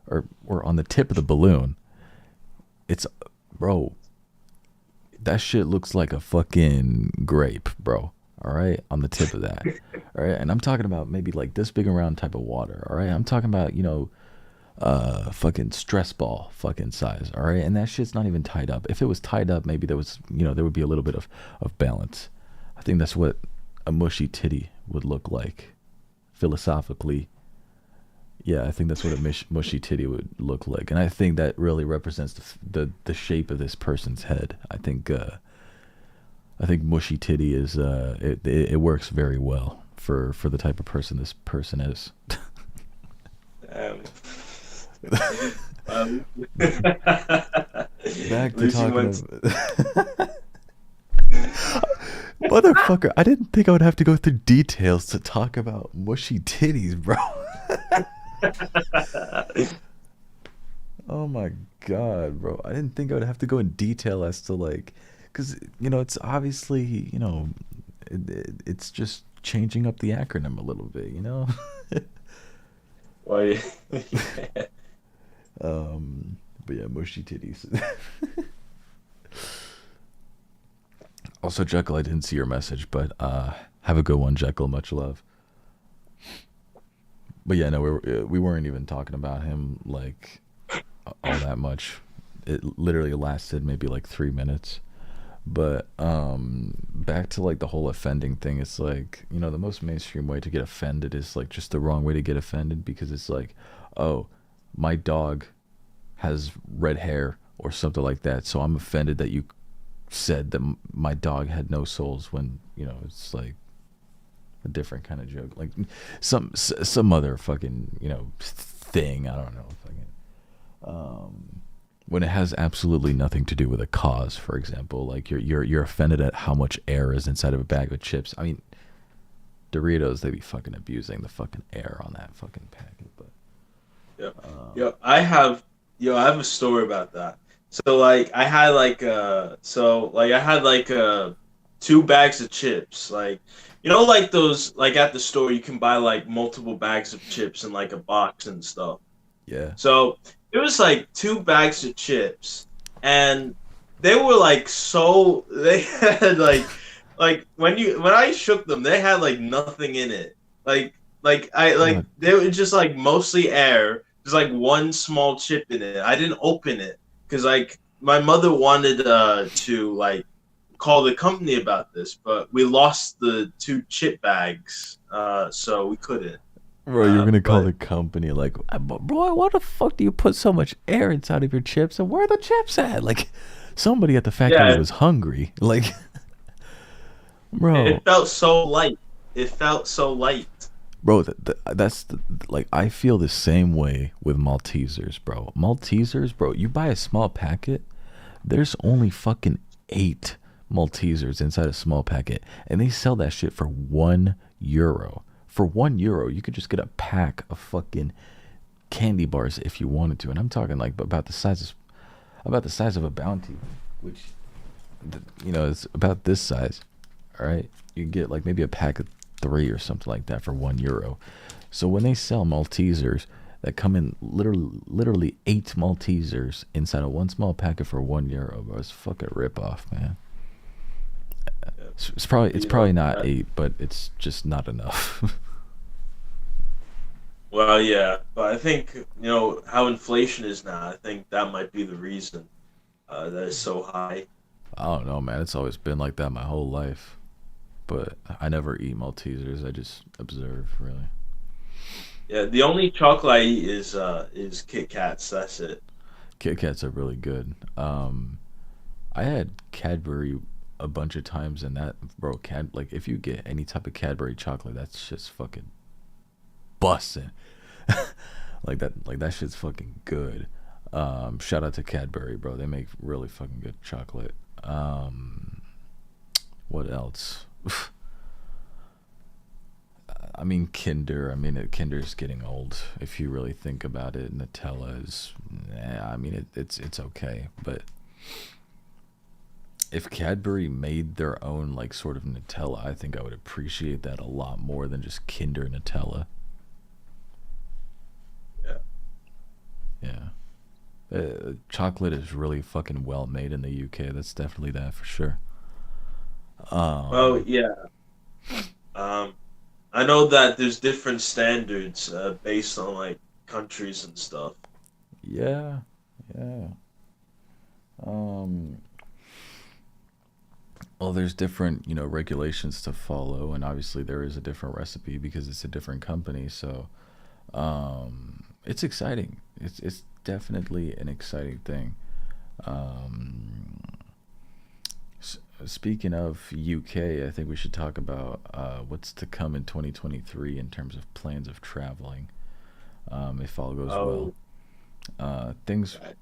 [SPEAKER 1] or on the tip of the balloon, it's bro, that shit looks like a fucking grape, bro. All right, on the tip of that. All right, and I'm talking about maybe like this big around type of water. All right, I'm talking about fucking stress ball fucking size. All right, and that shit's not even tied up. If it was tied up, maybe there was there would be a little bit of balance. I think that's what a mushy titty would look like, philosophically. Yeah, I think that's what a mushy titty would look like, and I think that really represents the shape of this person's head. I think mushy titty is it works very well for the type of person this person is.
[SPEAKER 2] Um,
[SPEAKER 1] Back to
[SPEAKER 2] Lucy
[SPEAKER 1] talking
[SPEAKER 2] went.
[SPEAKER 1] of motherfucker. I didn't think I would have to go through details to talk about mushy titties, bro. Oh my god, bro. I didn't think I would have to go in detail as to like, because it's obviously it's just changing up the acronym a little bit.
[SPEAKER 2] Why?
[SPEAKER 1] But yeah, mushy titties. Also, Jekyll, I didn't see your message, but have a good one, Jekyll. Much love. But yeah, no, we weren't even talking about him like all that much. It literally lasted maybe like 3 minutes. But back to like the whole offending thing. It's like, the most mainstream way to get offended is like just the wrong way to get offended, because it's like, oh, my dog has red hair or something like that, so I'm offended that you said that my dog had no soles, when it's like a different kind of joke, like some other fucking thing. I don't know, fucking when it has absolutely nothing to do with a cause. For example, like you're offended at how much air is inside of a bag of chips. I mean, Doritos, they be fucking abusing the fucking air on that fucking packet. But
[SPEAKER 2] I have a story about that. So like I had like two bags of chips. Like, like those, like at the store you can buy like multiple bags of chips in like a box and stuff.
[SPEAKER 1] yeah,
[SPEAKER 2] So it was like two bags of chips, and they were like, so they had like when I shook them, they had like nothing in it. Like
[SPEAKER 1] What?
[SPEAKER 2] They were just like mostly air. There's like one small chip in it. I didn't open it because like my mother wanted to like call the company about this, but we lost the 2 chip bags, so we couldn't.
[SPEAKER 1] Bro, you're gonna call
[SPEAKER 2] But
[SPEAKER 1] the company like, bro, why the fuck do you put so much air inside of your chips? And where are the chips at? Like, somebody at the factory
[SPEAKER 2] yeah,
[SPEAKER 1] was hungry. Like, bro,
[SPEAKER 2] it felt so light. It felt so light.
[SPEAKER 1] bro, like I feel the same way with Maltesers, bro. Maltesers, bro. You buy a small packet, there's only fucking 8 Maltesers inside a small packet, and they sell that shit for €1. For €1, you could just get a pack of fucking candy bars if you wanted to, and I'm talking like about the size of a Bounty, which is about this size. All right, you can get like maybe a pack of 3 or something like that for €1. So when they sell Maltesers that come in literally 8 Maltesers inside of one small packet for €1, bro, it's fucking rip off, man. It's probably not 8, but it's just not enough.
[SPEAKER 2] Well, yeah, but I think how inflation is now. I think that might be the reason that it's so high.
[SPEAKER 1] I don't know, man. It's always been like that my whole life. But I never eat Maltesers. I just observe, really.
[SPEAKER 2] Yeah, the only chocolate I eat is Kit Kats. That's it.
[SPEAKER 1] Kit Kats are really good. I had Cadbury a bunch of times, and that, bro, like if you get any type of Cadbury chocolate, that's just fucking busting. Like that shit's fucking good. Shout out to Cadbury, bro. They make really fucking good chocolate. What else? I mean, Kinder. I mean, Kinder's getting old. If you really think about it, Nutella is. I mean, it's okay. But if Cadbury made their own like sort of Nutella, I think I would appreciate that a lot more than just Kinder Nutella.
[SPEAKER 2] Yeah.
[SPEAKER 1] Yeah. Chocolate is really fucking well made in the UK. That's definitely that for sure.
[SPEAKER 2] Well, yeah. I know that there's different standards based on like countries and stuff.
[SPEAKER 1] Yeah, yeah. Um, well, there's different, regulations to follow, and obviously there is a different recipe because it's a different company. So, it's exciting. It's definitely an exciting thing. Um, Speaking of UK, I think we should talk about what's to come in 2023 in terms of plans of traveling. If all goes well,
[SPEAKER 2] Oh,
[SPEAKER 1] things
[SPEAKER 2] right.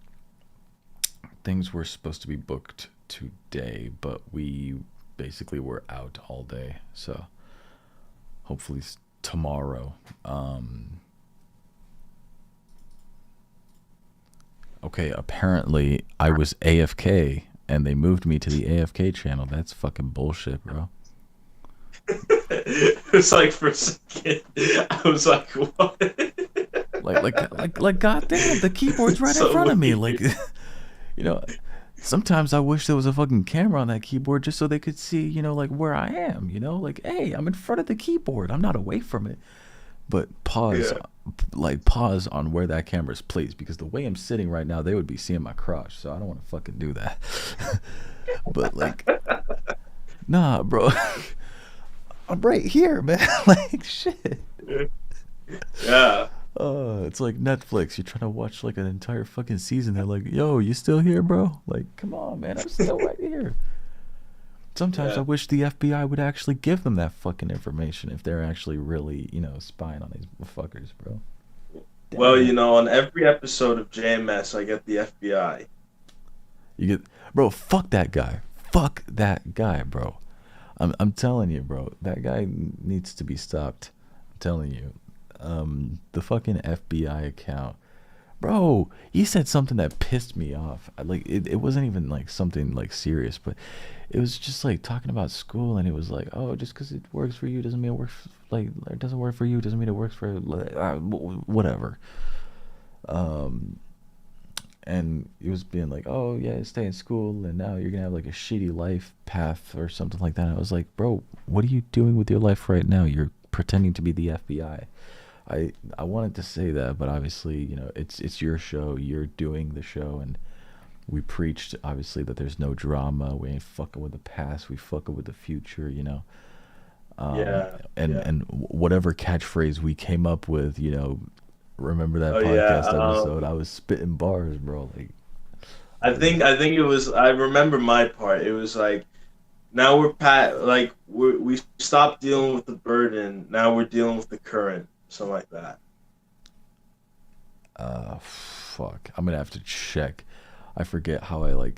[SPEAKER 1] things were supposed to be booked today, but we basically were out all day. So hopefully tomorrow. Okay, apparently I was AFK and they moved me to the AFK channel. That's fucking bullshit, bro.
[SPEAKER 2] It's like for a second, I was like, what?
[SPEAKER 1] Like, goddamn, the keyboard's right in
[SPEAKER 2] So
[SPEAKER 1] front of me.
[SPEAKER 2] weird.
[SPEAKER 1] Like, you know, sometimes I wish there was a fucking camera on that keyboard just so they could see, like where I am. Like, hey, I'm in front of the keyboard. I'm not away from it. But
[SPEAKER 2] Yeah.
[SPEAKER 1] pause on where that camera's placed because the way I'm sitting right now, they would be seeing my crotch. So I don't want to fucking do that. But like, nah, bro, I'm right here, man. Like, shit.
[SPEAKER 2] Yeah.
[SPEAKER 1] It's like Netflix. You're trying to watch like an entire fucking season. They're like, yo, you still here, bro? Like, come on, man. I'm still right here. Sometimes I
[SPEAKER 2] Yeah.
[SPEAKER 1] wish the FBI would actually give them that fucking information if they're actually really, spying on these fuckers, bro.
[SPEAKER 2] Well,
[SPEAKER 1] Damn.
[SPEAKER 2] on every episode of JMS, I get the FBI.
[SPEAKER 1] You get, bro, fuck that guy. Fuck that guy, bro. I'm telling you, bro. That guy needs to be stopped. I'm telling you. The fucking FBI account. Bro, he said something that pissed me off. Like it wasn't even like something like serious, but it was just like talking about school, and it was like, oh, just because it works for you doesn't mean it works. Like it doesn't work for you doesn't mean it works for whatever. Um, and he was being like, oh yeah, stay in school, and now you're gonna have like a shitty life path or something like that. And I was like, bro, what are you doing with your life right now? You're pretending to be the FBI. I wanted to say that, but obviously, it's your show. You're doing the show, and we preached obviously that there's no drama. We ain't fucking with the past. We fucking with the future.
[SPEAKER 2] Yeah.
[SPEAKER 1] And whatever catchphrase we came up with, remember that
[SPEAKER 2] Oh yeah.
[SPEAKER 1] podcast episode? I was spitting bars, bro. Like,
[SPEAKER 2] I think it was. I remember my part. It was like, now we stopped dealing with the burden. Now we're dealing with the current. Something like that.
[SPEAKER 1] Fuck. I'm gonna have to check. I forget how I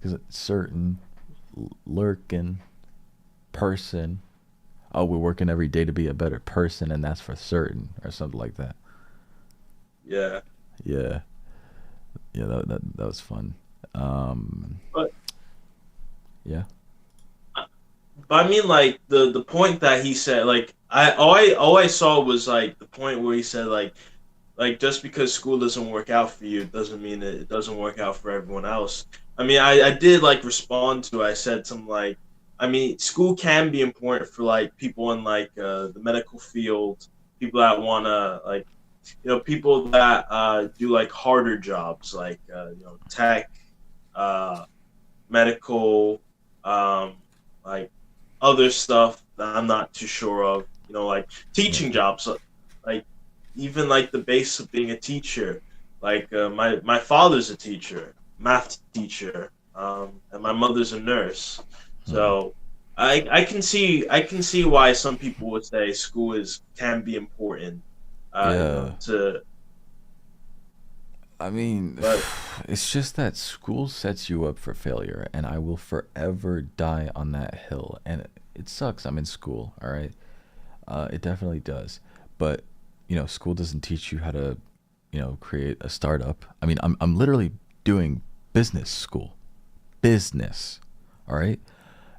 [SPEAKER 1] because certain lurking person. Oh, we're working every day to be a better person, and that's for certain, or something like that.
[SPEAKER 2] Yeah.
[SPEAKER 1] Yeah. That was fun.
[SPEAKER 2] But
[SPEAKER 1] yeah.
[SPEAKER 2] But I mean, like the point that he said, like all I saw was like the point where he said like just because school doesn't work out for you doesn't mean it doesn't work out for everyone else. I mean, I did like respond to. I said something like, I mean, school can be important for like people in like the medical field, people that wanna like, people that do like harder jobs like tech, medical, like other stuff that I'm not too sure of, like teaching jobs, like even like the base of being a teacher. Like my father's a teacher, math teacher, and my mother's a nurse. So I can see why some people would say school can be important.
[SPEAKER 1] I mean,
[SPEAKER 2] but
[SPEAKER 1] it's just that school sets you up for failure, and I will forever die on that hill. And it sucks. I'm in school, all right? It definitely does. But school doesn't teach you how to, create a startup. I mean, I'm literally doing business school, all right?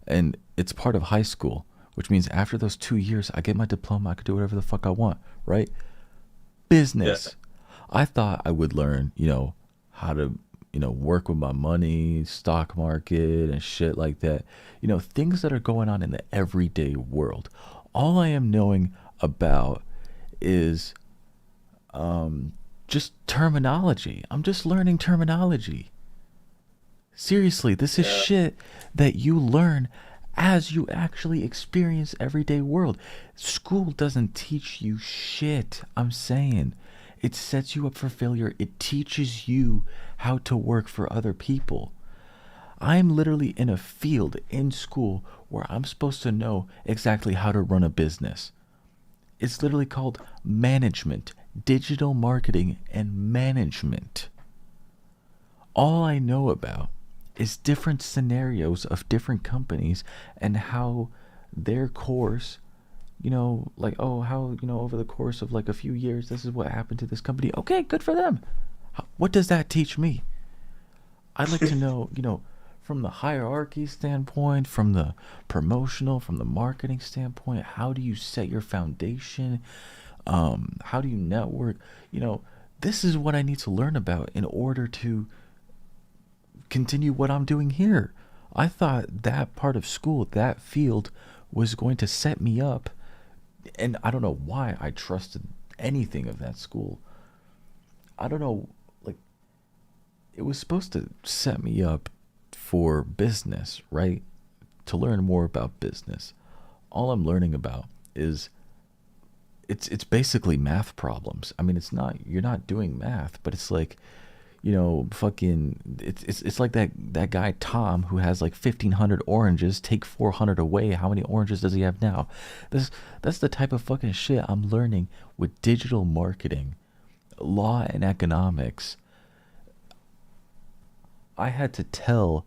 [SPEAKER 1] And it's part of high school, which means after those 2 years, I get my diploma. I could do whatever the fuck I want, right? Business. Yeah. I thought I would learn, how to, work with my money, stock market and shit like that. Things that are going on in the everyday world. All I am knowing about is just terminology. I'm just learning terminology. Seriously, this is shit that you learn as you actually experience everyday world. School doesn't teach you shit, I'm saying. It sets you up for failure. It teaches you how to work for other people. I'm literally in a field in school where I'm supposed to know exactly how to run a business. It's literally called management, digital marketing, and management. All I know about is different scenarios of different companies and how their course, over the course of like a few years, this is what happened to this company. Okay, good for them. What does that teach me? I'd like to know, from the hierarchy standpoint, from the promotional, from the marketing standpoint, how do you set your foundation? How do you network? This is what I need to learn about in order to continue what I'm doing here. I thought that part of school, that field, was going to set me up, and I don't know why I trusted anything of that school. I don't know, it was supposed to set me up for business, right? To learn more about business. All I'm learning about is it's basically math problems. I mean, you're not doing math, but it's like, it's like that guy Tom who has like 1,500 oranges. Take 400 away. How many oranges does he have now? That's the type of fucking shit I'm learning with digital marketing, law and economics. I had to tell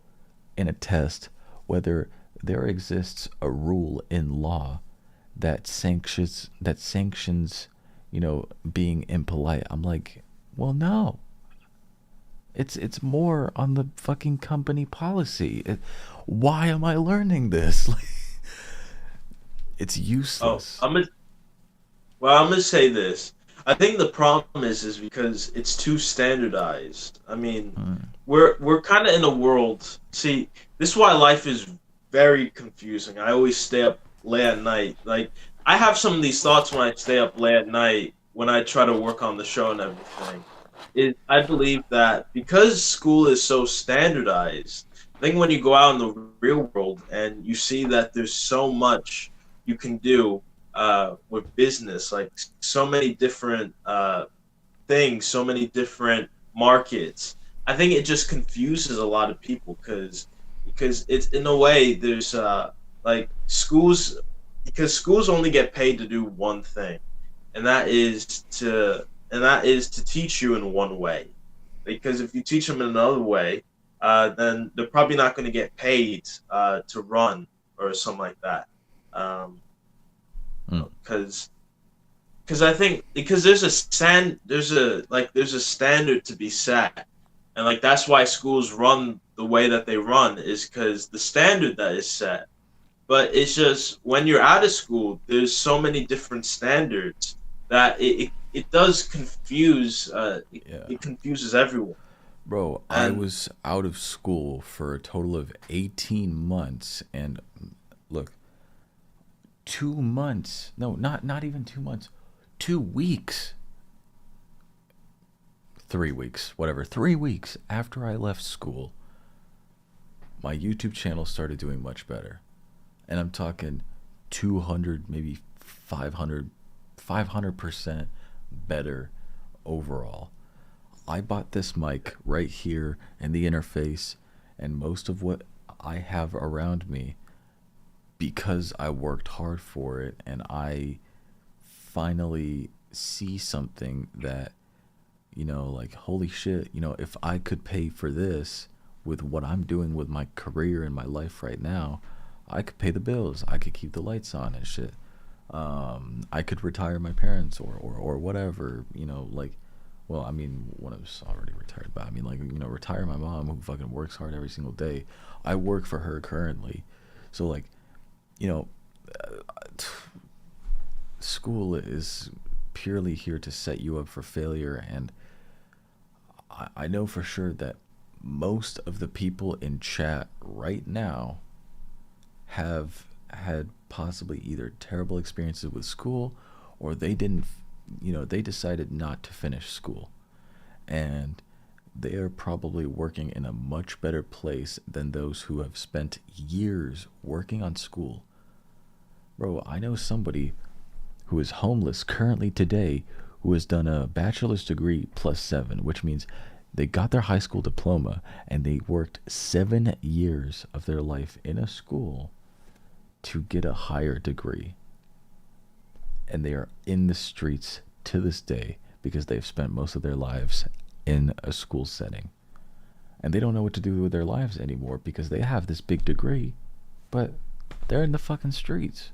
[SPEAKER 1] in a test whether there exists a rule in law that sanctions being impolite. I'm like, well, no. It's more on the fucking company policy. Why am I learning this? It's useless.
[SPEAKER 2] I'm gonna say this. I think the problem is because it's too standardized. I mean, we're kind of in a world. See, this is why life is very confusing. I always stay up late at night. Like, I have some of these thoughts when I stay up late at night when I try to work on the show and everything. I believe that because school is so standardized, I think when you go out in the real world and you see that there's so much you can do with business, like so many different things, so many different markets. I think it just confuses a lot of people because it's in a way there's like schools because schools only get paid to do one thing, and that is to teach you in one way. Because if you teach them in another way, then they're probably not going to get paid to run or something like that. Because I think because there's a standard to be set, and like that's why schools run the way that they run is because the standard that is set. But it's just when you're out of school, there's so many different standards that it does confuse. It confuses everyone.
[SPEAKER 1] Bro, I was out of school for a total of 18 months, and look, 2 months. No, not even 2 months. 2 weeks. 3 weeks, whatever. 3 weeks after I left school, my YouTube channel started doing much better. And I'm talking 200, maybe 500% better overall. I bought this mic right here in the interface and most of what I have around me because I worked hard for it, and I finally see something that, like, holy shit, if I could pay for this with what I'm doing with my career and my life right now, I could pay the bills. I could keep the lights on and shit. I could retire my parents or whatever, well, I mean, one of us already retired, but I mean, retire my mom who fucking works hard every single day. I work for her currently. So, school is purely here to set you up for failure, and I know for sure that most of the people in chat right now have had possibly either terrible experiences with school or they didn't, they decided not to finish school, and they are probably working in a much better place than those who have spent years working on school. Bro, I know somebody who is homeless currently today who has done a bachelor's degree +7, which means they got their high school diploma and they worked 7 years of their life in a school to get a higher degree. And they are in the streets to this day because they've spent most of their lives in a school setting. And they don't know what to do with their lives anymore because they have this big degree, but they're in the fucking streets.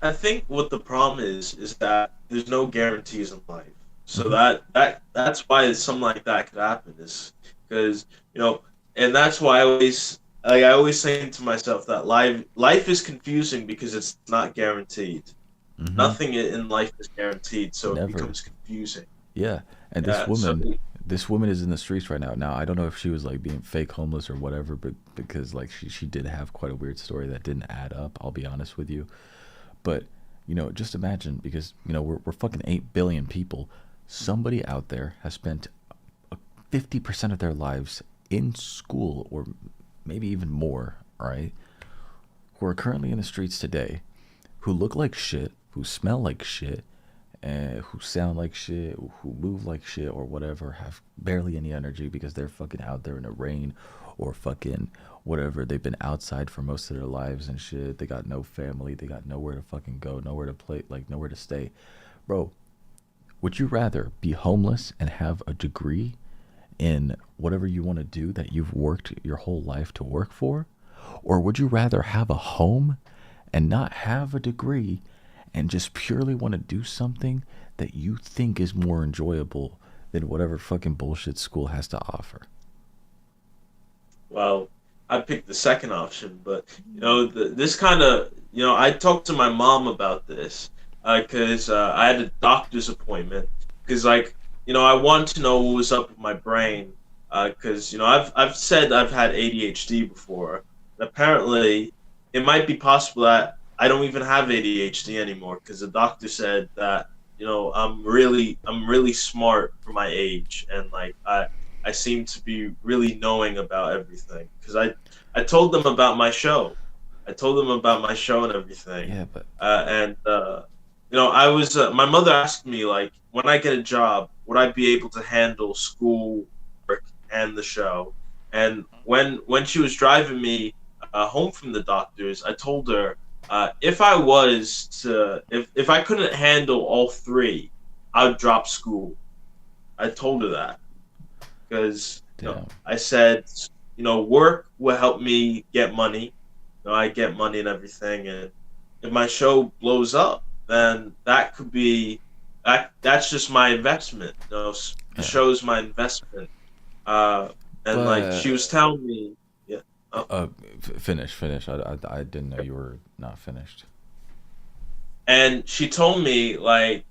[SPEAKER 2] I think what the problem is that there's no guarantees in life. So that's why something like that could happen, is because, and that's why I always say to myself that life is confusing because it's not guaranteed. Mm-hmm. Nothing in life is guaranteed, so Never. It becomes confusing.
[SPEAKER 1] Yeah, and this woman is in the streets right now. Now, I don't know if she was like being fake homeless or whatever, but because like she did have quite a weird story that didn't add up, I'll be honest with you. But, just imagine, because, we're fucking 8 billion people. Somebody out there has spent 50% of their lives in school, or maybe even more, right? Who are currently in the streets today, who look like shit, who smell like shit, who sound like shit, who move like shit, or whatever, have barely any energy because they're fucking out there in the rain or fucking whatever. They've been outside for most of their lives and shit. They got no family. They got nowhere to fucking go, nowhere to play, like nowhere to stay. Bro, would you rather be homeless and have a degree in whatever you want to do that you've worked your whole life to work for? Or would you rather have a home and not have a degree and just purely want to do something that you think is more enjoyable than whatever fucking bullshit school has to offer?
[SPEAKER 2] Well, I picked the second option, but this kind of, I talked to my mom about this because I had a doctor's appointment because I wanted to know what was up with my brain because I've said I've had ADHD before. Apparently, it might be possible that I don't even have ADHD anymore because the doctor said that I'm really smart for my age, and like I seem to be really knowing about everything because I told them about my show. I told them about my show and everything.
[SPEAKER 1] Yeah, but
[SPEAKER 2] And I was my mother asked me like when I get a job, would I be able to handle school work and the show? And when she was driving me home from the doctors, I told her if if I couldn't handle all three, I'd drop school. I told her that because I said work will help me get money. I get money and everything, and if my show blows up, then that could be that's just my investment. The show's my investment. And like she was telling me, yeah.
[SPEAKER 1] Finish. I didn't know you were not finished.
[SPEAKER 2] And she told me like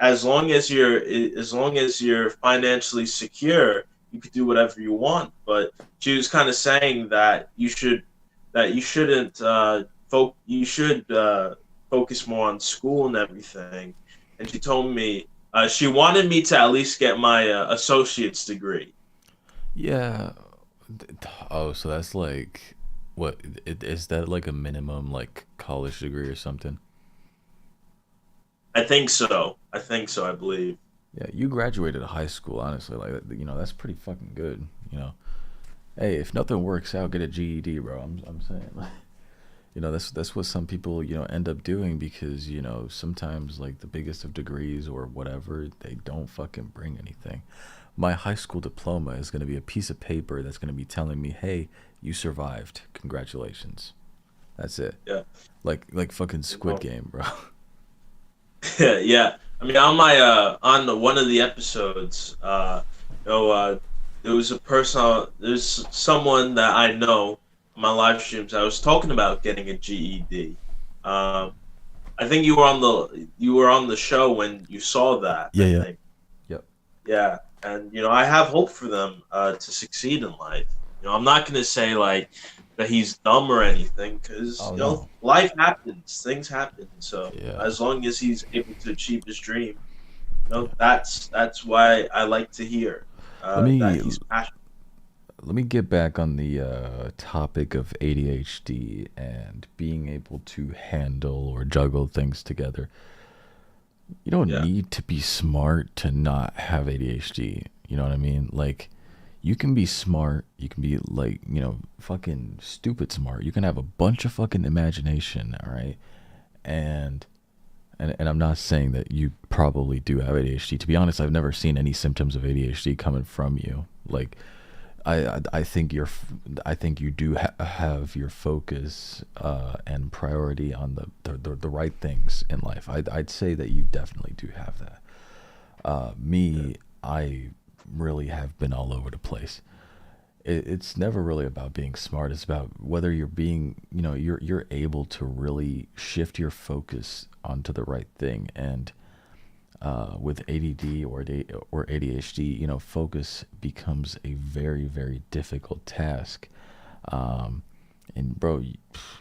[SPEAKER 2] as long as you're financially secure, you could do whatever you want. But she was kind of saying that you shouldn't you should focus more on school and everything. And she told me she wanted me to at least get my associate's degree.
[SPEAKER 1] Yeah. Oh, so that's like, what is that, like a minimum like college degree or something?
[SPEAKER 2] I think so. I believe.
[SPEAKER 1] Yeah, you graduated high school, honestly. Like, that's pretty fucking good. Hey, if nothing works out, get a GED, bro. I'm saying, like, that's what some people end up doing because sometimes like the biggest of degrees or whatever, they don't fucking bring anything. My high school diploma is going to be a piece of paper that's going to be telling me, hey, you survived, congratulations. That's it.
[SPEAKER 2] Yeah.
[SPEAKER 1] Like fucking Squid Game, bro.
[SPEAKER 2] Yeah. I mean, on my on one of the episodes, there was there's someone that I know on my live streams. I was talking about getting a GED. I think you were on the show when you saw that.
[SPEAKER 1] Yeah,
[SPEAKER 2] I
[SPEAKER 1] yeah.
[SPEAKER 2] think.
[SPEAKER 1] Yep.
[SPEAKER 2] Yeah, and I have hope for them to succeed in life. I'm not gonna say like that he's dumb or anything because
[SPEAKER 1] no.
[SPEAKER 2] life happens, things happen. So
[SPEAKER 1] Yeah.
[SPEAKER 2] as long as he's able to achieve his dream, that's why I like to hear that he's passionate.
[SPEAKER 1] Let me get back on the topic of ADHD and being able to handle or juggle things together. You don't need to be smart to not have ADHD. You know what I mean? Like, you can be smart. You can be like, fucking stupid smart. You can have a bunch of fucking imagination, all right? And I'm not saying that you probably do have ADHD. To be honest, I've never seen any symptoms of ADHD coming from you. Like, I think you do have your focus and priority on the right things in life. I'd say that you definitely do have that. I really have been all over the place. It's never really about being smart. It's about whether you're being, you're able to really shift your focus onto the right thing. And with ADD or ADHD, focus becomes a very, very difficult task. And bro,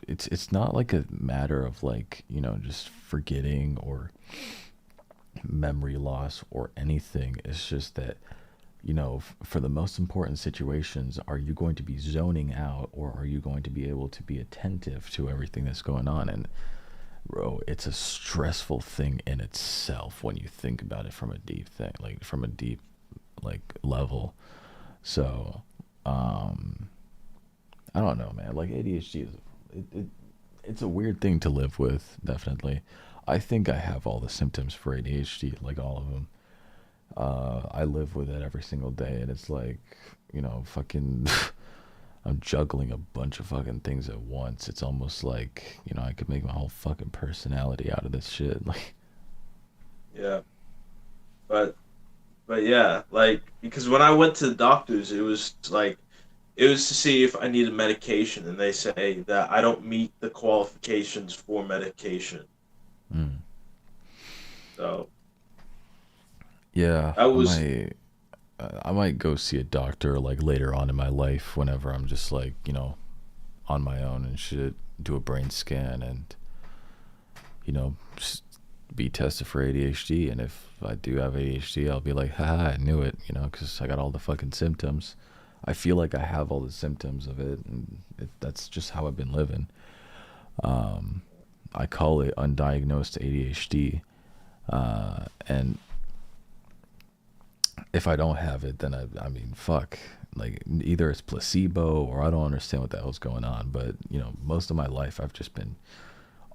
[SPEAKER 1] it's not like a matter of like, just forgetting or memory loss or anything. It's just that, for the most important situations, are you going to be zoning out or are you going to be able to be attentive to everything that's going on? And bro, it's a stressful thing in itself when you think about it from a deep level. So, I don't know, man. Like, ADHD it's a weird thing to live with, definitely. I think I have all the symptoms for ADHD, like all of them. I live with it every single day, and it's like, fucking, I'm juggling a bunch of fucking things at once. It's almost like, I could make my whole fucking personality out of this shit. Like,
[SPEAKER 2] yeah, but yeah, like, because when I went to the doctors, it was to see if I needed medication, and they say that I don't meet the qualifications for medication. So.
[SPEAKER 1] Yeah, I might go see a doctor like later on in my life whenever I'm just like, on my own and shit. do a brain scan and, be tested for ADHD. And if I do have ADHD, I'll be like, haha, I knew it, because I got all the fucking symptoms. I feel like I have all the symptoms of it, and that's just how I've been living. I call it undiagnosed ADHD. And if I don't have it, then I mean, fuck. Like, either it's placebo or I don't understand what the hell's going on. But, most of my life I've just been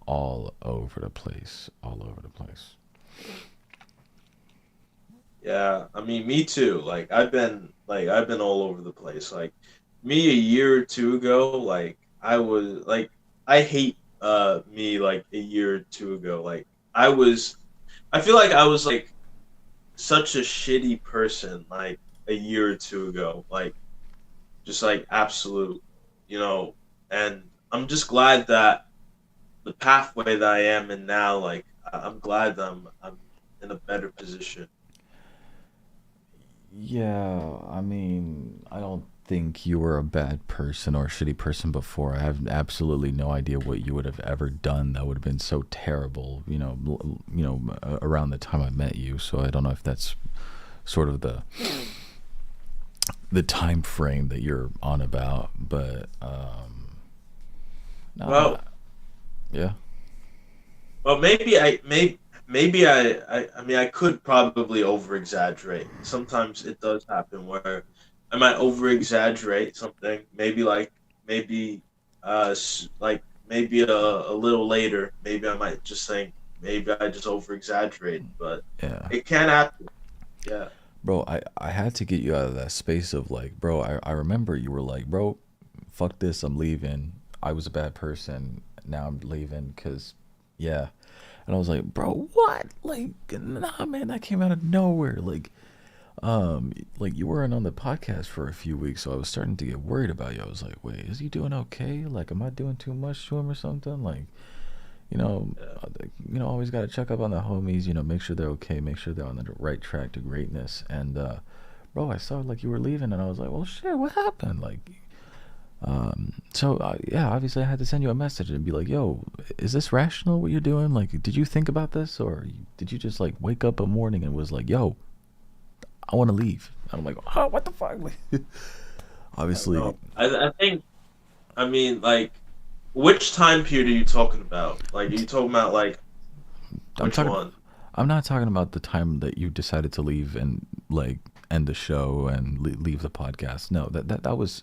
[SPEAKER 1] all over the place.
[SPEAKER 2] Yeah, I mean, me too. Like, I've been all over the place. Like, me a year or two ago, like, I was like, I hate me like a year or two ago. Like, I feel like I was like such a shitty person like a year or two ago. Like, just like absolute, and I'm just glad that the pathway that I am in now, like, I'm glad that I'm in a better position.
[SPEAKER 1] Yeah, I mean, I don't think you were a bad person or a shitty person before. I have absolutely no idea what you would have ever done that would have been so terrible, around the time I met you. So I don't know if that's sort of the time frame that you're on about, but no,
[SPEAKER 2] Well,
[SPEAKER 1] yeah.
[SPEAKER 2] well, maybe I mean, I could probably over exaggerate. Sometimes it does happen where I might over exaggerate something. Maybe maybe a little later, maybe I might just think maybe I just over exaggerated, but
[SPEAKER 1] Yeah.
[SPEAKER 2] it can happen. Yeah.
[SPEAKER 1] Bro, I had to get you out of that space of like, bro, I remember you were like, bro, fuck this, I'm leaving. I was a bad person. Now I'm leaving because, yeah. And I was like, bro, what? Like, nah, man, that came out of nowhere. Like you weren't on the podcast for a few weeks, so I was starting to get worried about you. I was like, wait, is he doing okay? Like, am I doing too much to him or something? Like, always got to check up on the homies, make sure they're okay, make sure they're on the right track to greatness. And, bro, I saw like you were leaving and I was like, well, shit, what happened? Like, yeah, obviously I had to send you a message and be like, yo, is this rational what you're doing? Like, did you think about this? Or did you just like wake up a morning and was like, yo, I want to leave? And I'm like, oh, what the fuck? Obviously.
[SPEAKER 2] I think, I mean, like, which time period are you talking about? Like, are you talking about like which one?
[SPEAKER 1] I'm not talking about the time that you decided to leave and like end the show and leave the podcast. No, that was,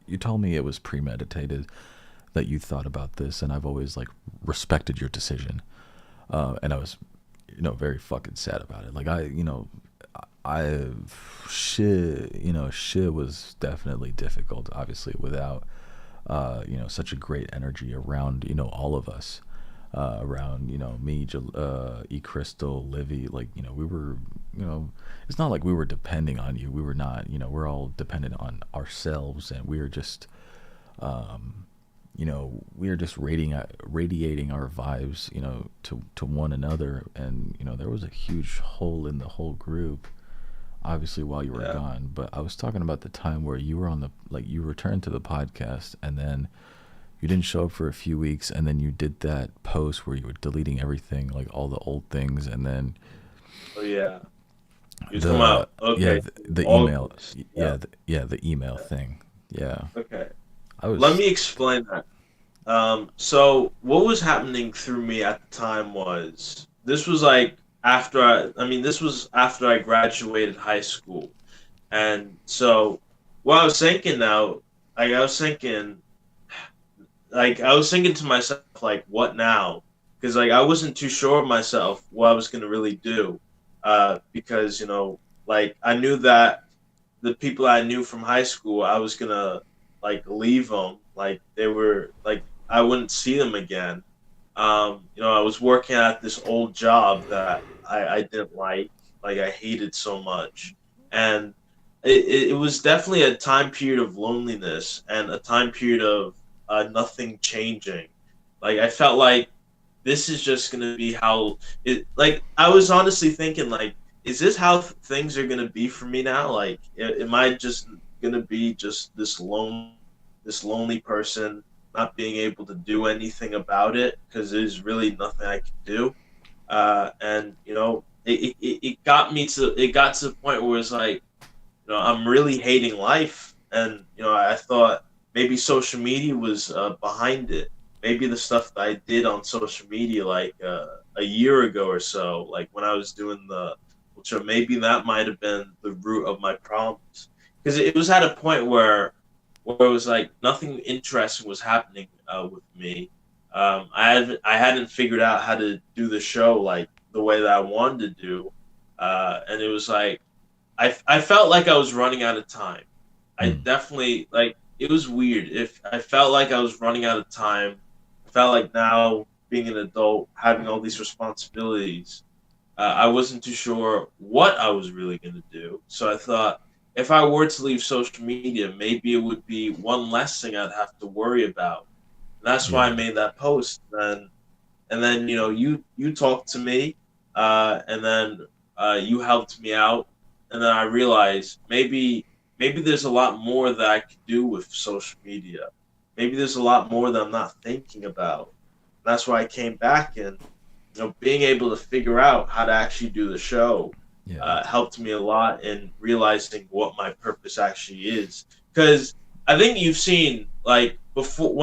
[SPEAKER 1] you told me it was premeditated, that you thought about this, and I've always like respected your decision. And I was, very fucking sad about it. Like shit was definitely difficult, obviously, without, such a great energy around, all of us, around, me, E. Crystal, Livy, like, we were, it's not like we were depending on you. We were not, we're all dependent on ourselves, and we were just, we were just radiating our vibes, to one another. And, there was a huge hole in the whole group, obviously, while you were gone. But I was talking about the time where you were you returned to the podcast, and then you didn't show up for a few weeks, and then you did that post where you were deleting everything, like all the old things, and then
[SPEAKER 2] You're talking about, okay,
[SPEAKER 1] the email, the email thing,
[SPEAKER 2] okay. Let me explain that. So what was happening through me at the time was, this was like this was after I graduated high school. And so what I was thinking now, like I was thinking to myself, like, what now? Because like I wasn't too sure of myself what I was gonna really do. Because like I knew that the people I knew from high school, I was gonna like leave them, like they were like I wouldn't see them again. I was working at this old job that I didn't like I hated so much, and it was definitely a time period of loneliness and a time period of nothing changing. Like I felt like this is just gonna be how it. Like I was honestly thinking, like, is this how things are gonna be for me now? Like, am I just gonna be just this lonely person? not being able to do anything about it because there's really nothing I could do. And it got to the point where it's like, I'm really hating life, and I thought maybe social media was behind it. Maybe the stuff that I did on social media like a year ago or so, like when I was doing the culture, maybe that might have been the root of my problems. Because it was at a point where it was like nothing interesting was happening with me. I hadn't figured out how to do the show like the way that I wanted to do, and it was like I felt like I was running out of time. I definitely like it was weird. If I felt like I was running out of time, I felt like now being an adult, having all these responsibilities, I wasn't too sure what I was really going to do. So I thought if I were to leave social media, maybe it would be one less thing I'd have to worry about. And that's why I made that post. And then you talked to me, and then you helped me out, and then I realized maybe there's a lot more that I could do with social media. Maybe there's a lot more that I'm not thinking about. That's why I came back, and being able to figure out how to actually do the show helped me a lot in realizing what my purpose actually is. Because I think you've seen, like, before,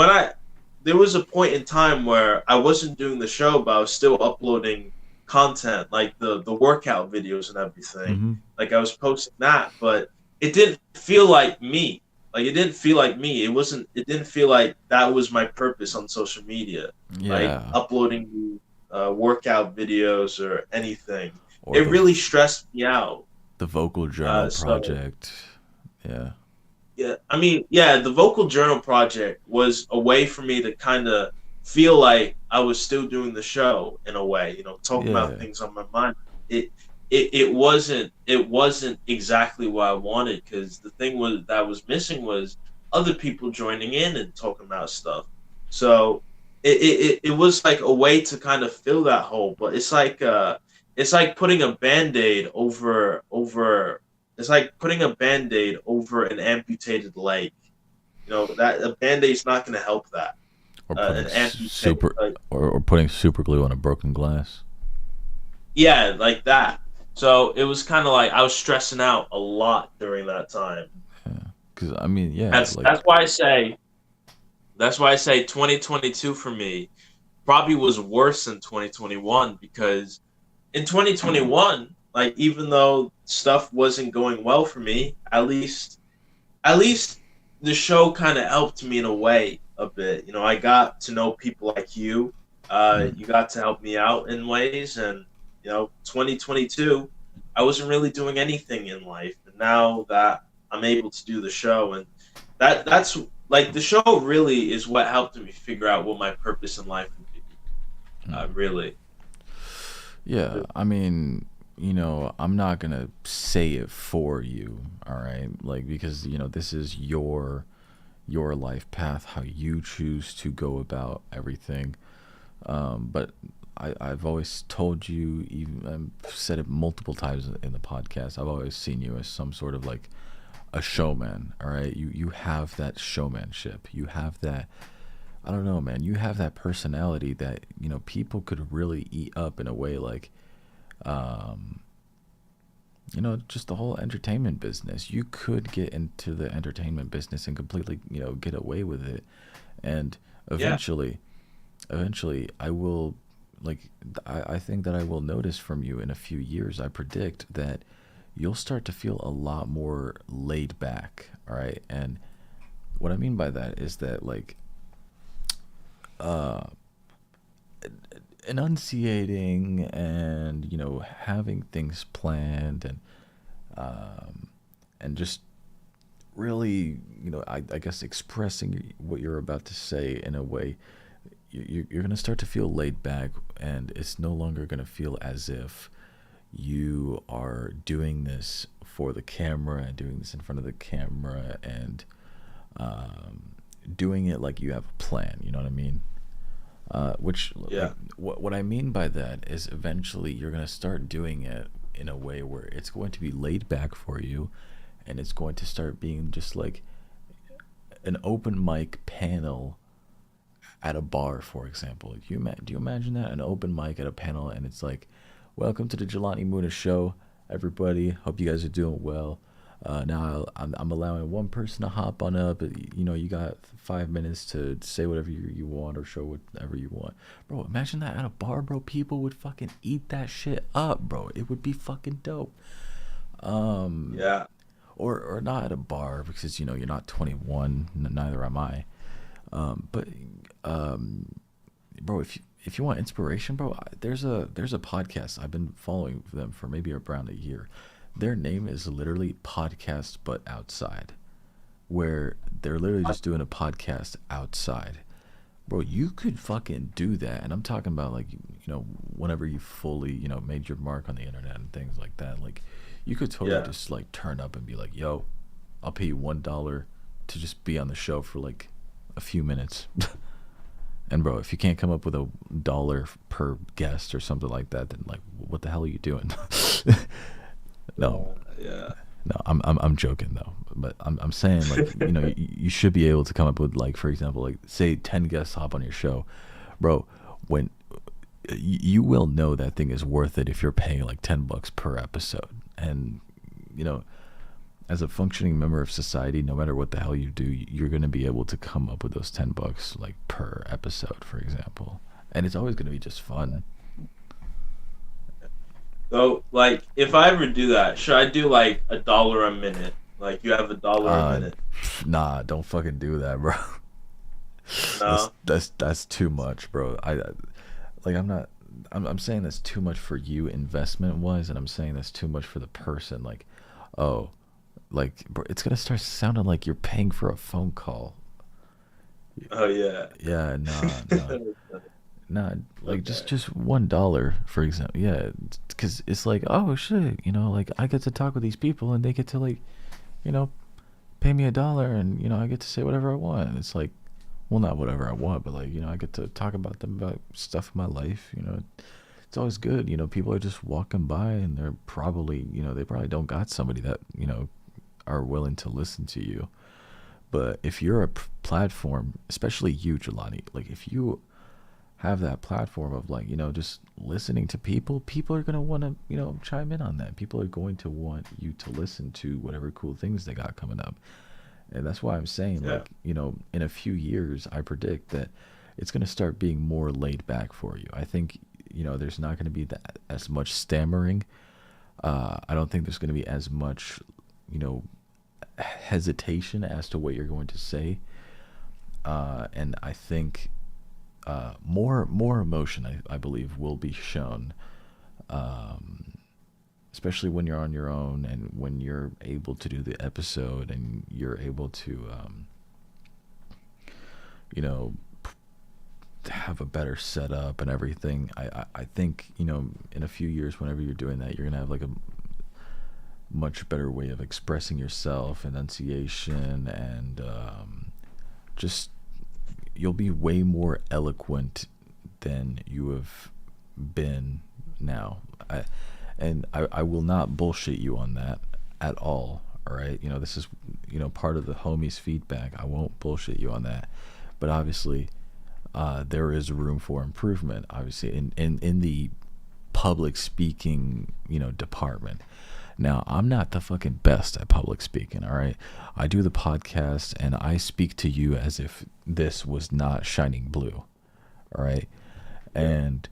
[SPEAKER 2] there was a point in time where I wasn't doing the show, but I was still uploading content, like the workout videos and everything.
[SPEAKER 1] Mm-hmm.
[SPEAKER 2] Like I was posting that, but it didn't feel like me. Like it didn't feel like me. It didn't feel like that was my purpose on social media. Like uploading workout videos or anything. Or it really stressed me out.
[SPEAKER 1] The vocal journal project.
[SPEAKER 2] Yeah, I mean, the vocal journal project was a way for me to kind of feel like I was still doing the show in a way, talking about things on my mind. It wasn't exactly what I wanted, because the thing that was missing was other people joining in and talking about stuff. So it was like a way to kind of fill that hole, but it's like putting a Band-Aid over. It's like putting a Band-Aid over an amputated leg. That a Band-Aid's not going to help that.
[SPEAKER 1] Or putting super glue on a broken glass.
[SPEAKER 2] Yeah, like that. So it was kind of like I was stressing out a lot during that time.
[SPEAKER 1] Yeah, because I mean,
[SPEAKER 2] that's why I say 2022 for me probably was worse than 2021, because in 2021, like, even though stuff wasn't going well for me, at least the show kind of helped me in a way a bit. I got to know people like you. You got to help me out in ways, and 2022, I wasn't really doing anything in life. And now that I'm able to do the show, and that's like the show really is what helped me figure out what my purpose in life would be. Really.
[SPEAKER 1] Yeah, I mean, I'm not gonna say it for you, all right? Like, because this is your life path, how you choose to go about everything. But I've always told you, even I've said it multiple times in the podcast, I've always seen you as some sort of like a showman, all right? You have that showmanship. You have that, I don't know, man. You have that personality that, people could really eat up in a way, like, just the whole entertainment business. You could get into the entertainment business and completely, get away with it. And eventually I will, like, I think that I will notice from you in a few years, I predict that you'll start to feel a lot more laid back, all right? And what I mean by that is that, like, enunciating and having things planned and just really I guess expressing what you're about to say in a way, you're going to start to feel laid back, and it's no longer going to feel as if you are doing this for the camera and doing this in front of the camera and doing it like you have a plan, you know what I mean? What I mean by that is eventually you're going to start doing it in a way where it's going to be laid back for you, and it's going to start being just like an open mic panel at a bar, for example. Do you imagine that? An open mic at a panel, and it's like, welcome to the Jelani Muna show, everybody. Hope you guys are doing well. Now I'm allowing one person to hop on up. You know, you got 5 minutes to say whatever you want or show whatever you want. Bro, imagine that at a bar, bro. People would fucking eat that shit up, bro. It would be fucking dope.
[SPEAKER 2] Yeah.
[SPEAKER 1] Or not at a bar, because, you know, you're not 21, neither am I. But bro, if you want inspiration, bro, there's a podcast. I've been following them for maybe around a year. Their name is literally Podcast But Outside, where they're literally just doing a podcast outside. Bro, you could fucking do that. And I'm talking about, like, you know, whenever you fully, you know, made your mark on the internet and things like that. Like, you could totally just, like, turn up and be like, yo, I'll pay you $1 to just be on the show for, like, a few minutes. And, bro, if you can't come up with $1 per guest or something like that, then, like, what the hell are you doing? No.
[SPEAKER 2] Yeah.
[SPEAKER 1] No, I'm joking though. But I'm saying, like, you know, you should be able to come up with, like, for example, like, say 10 guests hop on your show, bro. When you will know that thing is worth it if you're paying like $10 per episode. And, you know, as a functioning member of society, no matter what the hell you do, you're gonna be able to come up with those $10 like per episode, for example. And it's always gonna be just fun.
[SPEAKER 2] So, like, if I ever do that, should I do like $1 a minute? Like, you have $1 a minute?
[SPEAKER 1] Nah, don't fucking do that, bro.
[SPEAKER 2] No.
[SPEAKER 1] That's too much, bro. I'm saying that's too much for you investment wise, and I'm saying that's too much for the person. Like, oh, like, bro, it's gonna start sounding like you're paying for a phone call.
[SPEAKER 2] Oh yeah.
[SPEAKER 1] Yeah, nah, like,
[SPEAKER 2] Okay.
[SPEAKER 1] just $1, for example. Yeah, because it's like, oh shit, you know, like, I get to talk with these people, and they get to, like, you know, pay me $1, and, you know, I get to say whatever I want. It's like, well, not whatever I want, but, like, you know, I get to talk about them, about stuff in my life. You know, it's always good. You know, people are just walking by, and they're probably, you know, they probably don't got somebody that, you know, are willing to listen to you. But if you're a platform, especially you, Jelani, like, if you have that platform of, like, you know, just listening to people are going to want to, you know, chime in on that. People are going to want you to listen to whatever cool things they got coming up. And that's why I'm saying, like, you know, in a few years, I predict that it's going to start being more laid back for you. I think, you know, there's not going to be that as much stammering. I don't think there's going to be as much, you know, hesitation as to what you're going to say. And I think more emotion, I believe, will be shown, especially when you're on your own and when you're able to do the episode and you're able to, you know, have a better setup and everything. I think, you know, in a few years, whenever you're doing that, you're gonna have, like, a much better way of expressing yourself, enunciation, and just, you'll be way more eloquent than you have been now. I will not bullshit you on that at all. All right, you know, this is, you know, part of the homies feedback. I won't bullshit you on that, but obviously, there is room for improvement. Obviously, in the public speaking, you know, department. Now, I'm not the fucking best at public speaking, all right? I do the podcast, and I speak to you as if this was not Shining Blue, all right? And,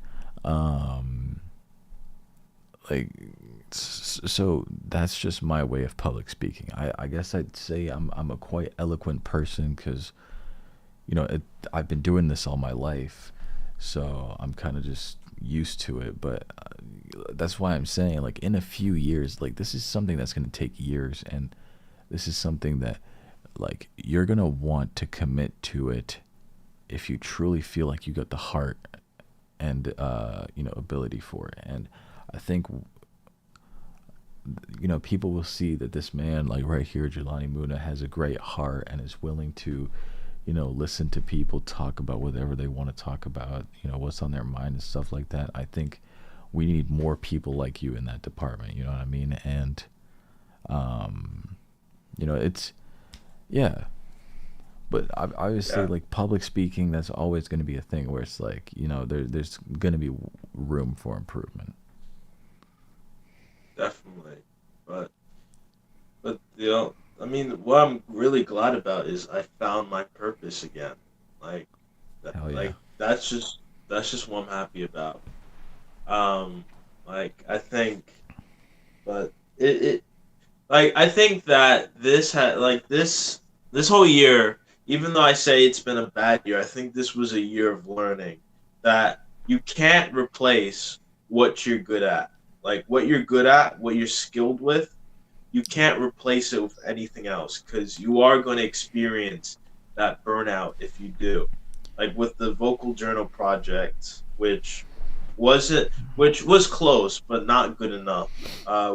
[SPEAKER 1] like, so that's just my way of public speaking. I guess I'd say I'm a quite eloquent person because, you know, I've been doing this all my life, so I'm kind of just used to it. But that's why I'm saying, like, in a few years, like, this is something that's going to take years, and this is something that, like, you're going to want to commit to it if you truly feel like you got the heart and, you know, ability for it. And I think, you know, people will see that this man, like, right here, Jelani Muna, has a great heart and is willing to, you know, listen to people talk about whatever they want to talk about, you know, what's on their mind and stuff like that. I think we need more people like you in that department, you know what I mean? And, you know, it's, yeah. But obviously,
[SPEAKER 2] Yeah,
[SPEAKER 1] like public speaking, that's always going to be a thing where it's like, there's going to be room for improvement.
[SPEAKER 2] definitely. But I mean, what I'm really glad about is I found my purpose again. Like that,
[SPEAKER 1] Hell yeah.
[SPEAKER 2] like that's just what I'm happy about. Um, like I think, but it like I think that this whole year, even though I say it's been a bad year, I think this was a year of learning that you can't replace what you're good at. Like what you're good at, what you're skilled with, you can't replace it with anything else because you are going to experience that burnout if you do. Like with the vocal journal project, which was close but not good enough.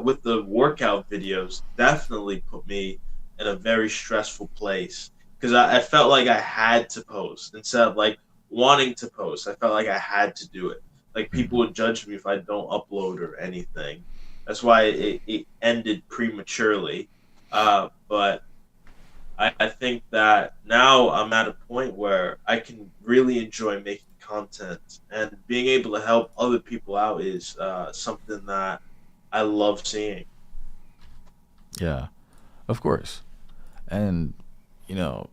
[SPEAKER 2] With the workout videos, definitely put me in a very stressful place because I felt like I had to post instead of like wanting to post. I felt like I had to do it. Like people
[SPEAKER 1] Hmm.
[SPEAKER 2] would judge me if I don't upload or anything. That's why it ended prematurely. But I think that now I'm at a point where I can really enjoy making content and being able to help other people out is something that I love seeing.
[SPEAKER 1] Yeah, of course. And, you know,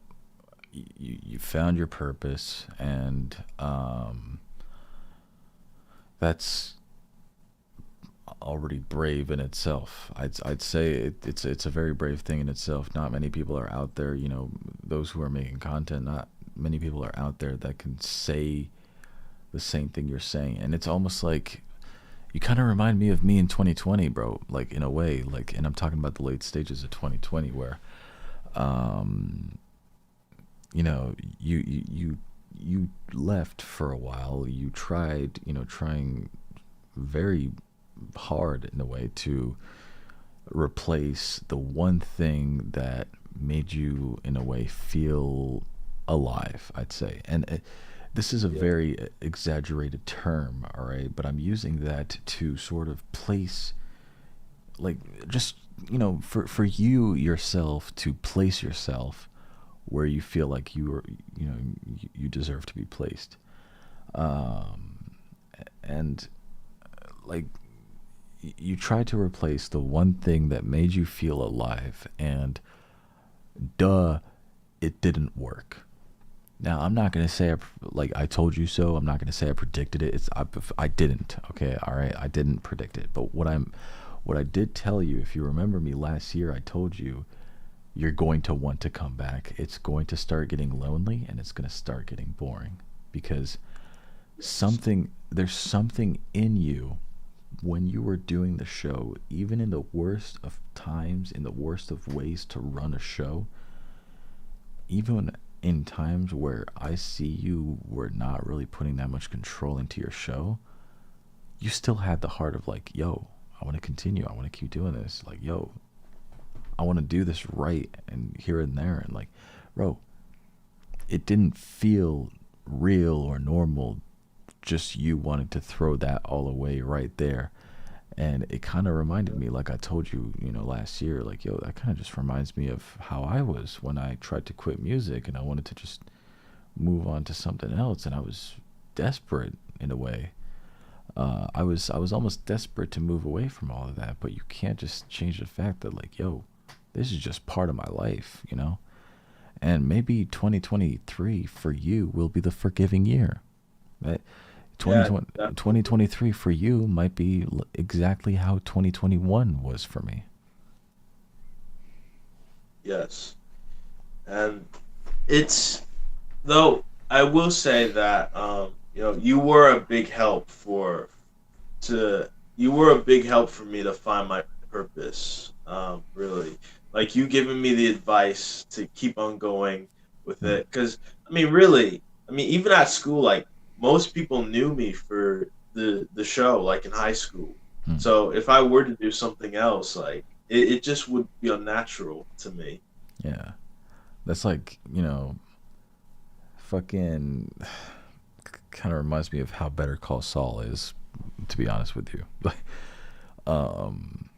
[SPEAKER 1] you found your purpose, and that's already brave in itself. I'd say it's a very brave thing in itself. Not many people are out there, those who are making content. Not many people are out there that can say the same thing you're saying, and it's almost like you kind of remind me of me in 2020, bro. Like in a way, like, and I'm talking about the late stages of 2020, where um, you left for a while. You tried, trying very hard in a way to replace the one thing that made you in a way feel alive, I'd say. And this is a
[SPEAKER 2] Yeah.
[SPEAKER 1] very exaggerated term, all right, but I'm using that to sort of place, like, just, for you yourself to place yourself where you feel like you deserve to be placed. um and like, you try to replace the one thing that made you feel alive, and duh, it didn't work. Now, I'm not gonna say like I told you so. I'm not gonna say I predicted it. I didn't. Okay, all right, I didn't predict it. But what I did tell you, if you remember me last year, I told you you're going to want to come back. It's going to start getting lonely, and it's going to start getting boring, because there's something in you when you were doing the show, even in the worst of times, in the worst of ways to run a show, even in times where I see you were not really putting that much control into your show, you still had the heart of like, yo, I want to continue. I want to keep doing this. Like, yo, I want to do this right, and here and there. And like, bro, it didn't feel real or normal, just you wanting to throw that all away right there. And it kind of reminded me, like I told you, last year, like, yo, that kind of just reminds me of how I was when I tried to quit music and I wanted to just move on to something else. And I was desperate in a way. I was almost desperate to move away from all of that, but you can't just change the fact that, like, yo, this is just part of my life. And maybe 2023 for you will be the forgiving year. Right?
[SPEAKER 2] Yeah,
[SPEAKER 1] 2020,
[SPEAKER 2] definitely.
[SPEAKER 1] 2023 for you might be exactly how 2021 was for me.
[SPEAKER 2] Yes. And it's though I will say that you were a big help to you were a big help for me to find my purpose. Really, like you giving me the advice to keep on going with
[SPEAKER 1] Hmm.
[SPEAKER 2] it. Because really, even at school, like most people knew me for the show, like in high school.
[SPEAKER 1] Hmm.
[SPEAKER 2] So if I were to do something else, like it just would be unnatural to me.
[SPEAKER 1] Yeah. That's like, fucking kind of reminds me of how Better Call Saul is, to be honest with you. Like, um,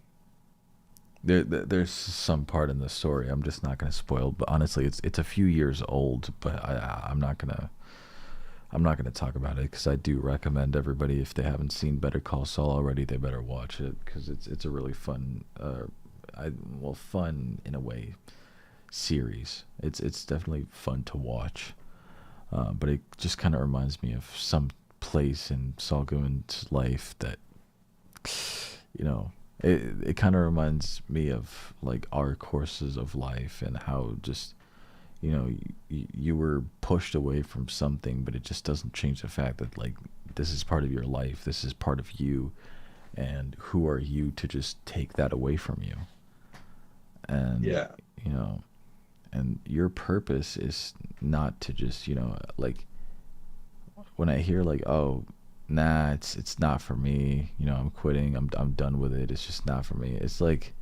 [SPEAKER 1] there's some part in the story I'm just not gonna spoil. But honestly, it's a few years old. But I'm not gonna talk about it because I do recommend everybody, if they haven't seen Better Call Saul already, they better watch it because it's a really fun, fun in a way series. It's definitely fun to watch. But it just kind of reminds me of some place in Saul Goodman's life that, you know, it kind of reminds me of like our courses of life and how just, you know, you were pushed away from something, but it just doesn't change the fact that like this is part of your life, this is part of you, and who are you to just take that away from you? And
[SPEAKER 2] Yeah.
[SPEAKER 1] you know, and your purpose is not to just, you know, like when I hear like, oh, nah, it's not for me, you know, I'm quitting, I'm done with it, it's just not for me. It's like,